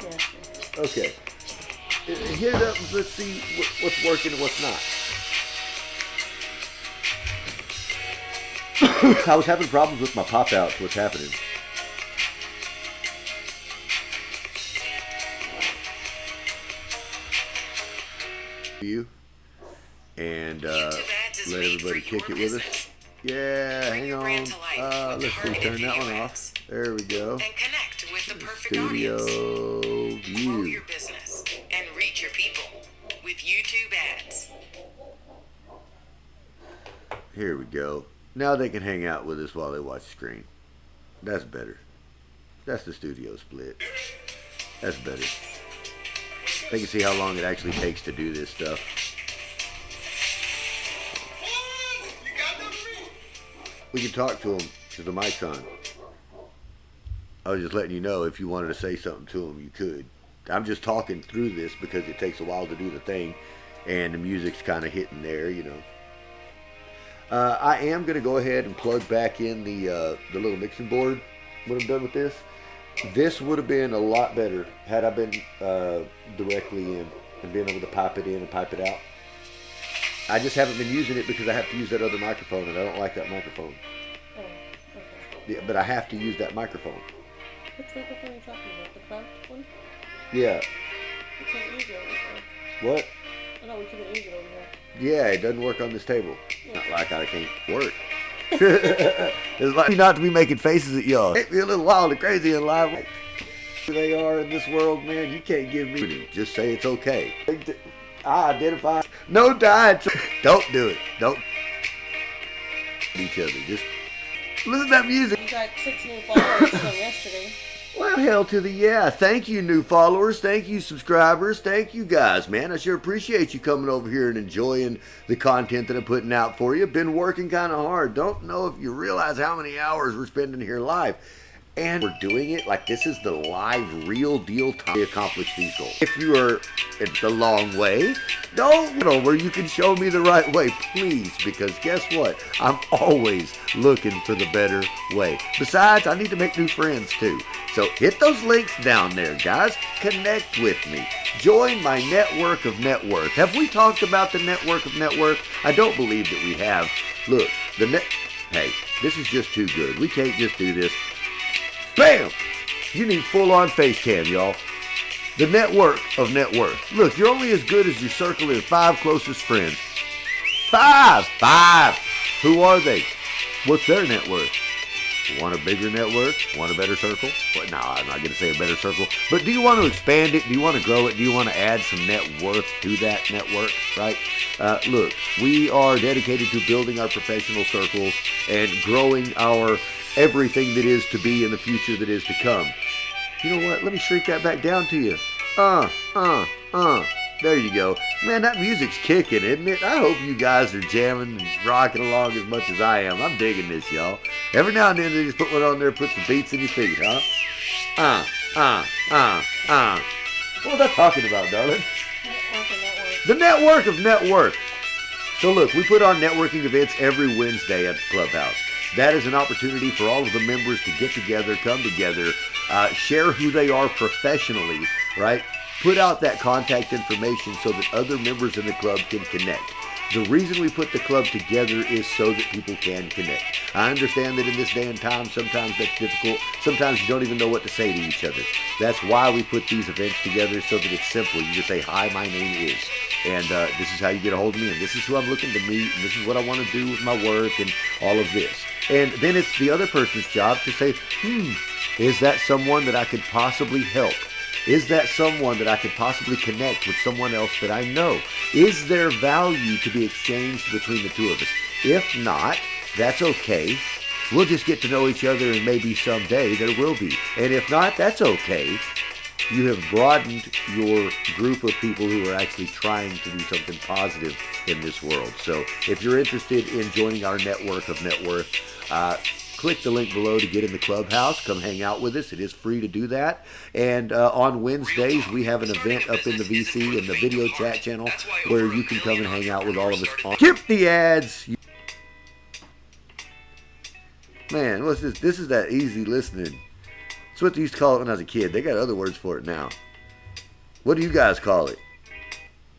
Yeah. Okay. Hit it up and let's see what's working and what's not. I was having problems with my pop-outs. What's happening? You and let everybody kick it with us. Yeah, hang on. Let's see, turn that one off. There we go. And connect with the perfect Studio audience. Grow view. your business and reach your people with YouTube ads. Here we go. Now they can hang out with us while they watch the screen. That's better. That's the studio split. That's better. They can see how long it actually takes to do this stuff. We can talk to them because the mic's on. I was just letting you know if you wanted to say something to them, you could. I'm just talking through this because it takes a while to do the thing, and the music's kind of hitting there, you know. I am going to go ahead and plug back in the little mixing board when I'm done with this. This would have been a lot better had I been directly in and been able to pipe it in and pipe it out. I just haven't been using it because I have to use that other microphone, and I don't like that microphone. Oh, okay. Yeah, but I have to use that microphone. Which microphone are you talking about? The cloud one? Yeah. We can't use it over here. What? Oh, no, we can't use it over here. Yeah, it doesn't work on this table. Not like I can't work. It's like not to be making faces at y'all. It be a little wild and crazy in life. Who they are in this world, man, you can't give me. Just say it's okay. I identify. No diet. Don't do it. Don't each other. Just listen to that music. You got 6 new followers from yesterday. Well, hell to the yeah. Thank you, new followers. Thank you, subscribers. Thank you, guys, man. I sure appreciate you coming over here and enjoying the content that I'm putting out for you. Been working kind of hard. Don't know if you realize how many hours we're spending here live. And we're doing it like this is the live, real deal time to accomplish these goals. If you are the long way, don't know where you can show me the right way, please, because guess what? I'm always looking for the better way. Besides, I need to make new friends too. So hit those links down there, guys. Connect with me. Join my Network of Networth. Have we talked about the Network of Networth? I don't believe that we have. Look, hey, this is just too good. We can't just do this. Bam! You need full-on face cam, y'all. The Network of Networth. Look, you're only as good as your circle of 5 closest friends. 5! Who are they? What's their net worth? Want a bigger network? Want a better circle? Well, no, I'm not going to say a better circle. But do you want to expand it? Do you want to grow it? Do you want to add some net worth to that network? Right? Look, we are dedicated to building our professional circles and growing our everything that is to be in the future that is to come. You know what? Let me shrink that back down to you. There you go. Man, that music's kicking, isn't it? I hope you guys are jamming and rocking along as much as I am. I'm digging this, y'all. Every now and then they just put one on there, put some beats in your feet, huh? What was I talking about, darling? The Network of Networth. So look, we put on networking events every Wednesday at Clubhouse. That is an opportunity for all of the members to get together, come together, share who they are professionally, right? Put out that contact information so that other members in the club can connect. The reason we put the club together is so that people can connect. I understand that in this day and time, sometimes that's difficult. Sometimes you don't even know what to say to each other. That's why we put these events together so that it's simple. You just say, hi, my name is. And this is how you get a hold of me, and this is who I'm looking to meet, and this is what I want to do with my work, and all of this. And then it's the other person's job to say, is that someone that I could possibly help? Is that someone that I could possibly connect with someone else that I know? Is there value to be exchanged between the two of us? If not, that's okay. We'll just get to know each other, and maybe someday there will be. And if not, that's okay. You have broadened your group of people who are actually trying to do something positive in this world. So if you're interested in joining our Network of Networth, click the link below to get in the Clubhouse. Come hang out with us. It is free to do that. And on Wednesdays, we have an event up in the VC and the video chat channel where you can come and hang out with all of us. Skip the ads. Man, what's this? This is that easy listening. That's what they used to call it when I was a kid. They got other words for it now. What do you guys call it?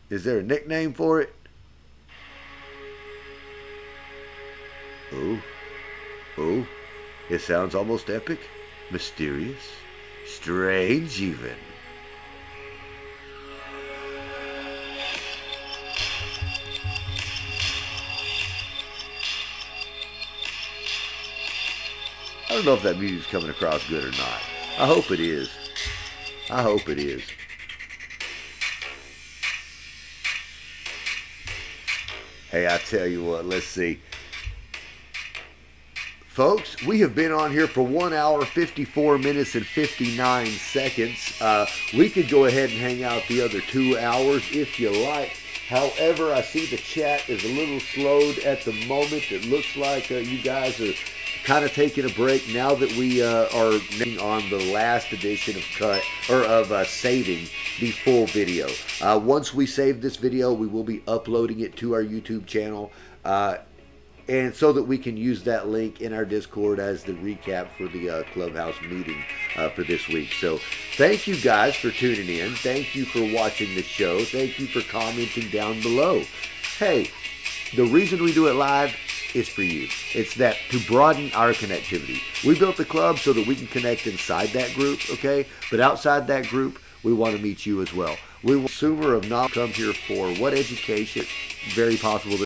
Is there a nickname for it? Oh, it sounds almost epic, mysterious, strange even. I don't know if that music's coming across good or not. I hope it is. I hope it is. Hey, I tell you what, let's see. Folks, we have been on here for 1 hour, 54 minutes, and 59 seconds. We could go ahead and hang out the other 2 hours if you like. However, I see the chat is a little slowed at the moment. It looks like you guys are kind of taking a break now that we are on the last edition of saving the full video. Once we save this video, we will be uploading it to our YouTube channel. and so that we can use that link in our Discord as the recap for the Clubhouse meeting for this week. So thank you guys for tuning in. Thank you for watching the show. Thank you for commenting down below. Hey, the reason we do it live is for you. It's that to broaden our connectivity. We built the club so that we can connect inside that group, okay? But outside that group, we want to meet you as well. We will consumer of knowledge come here for what education? Very possible that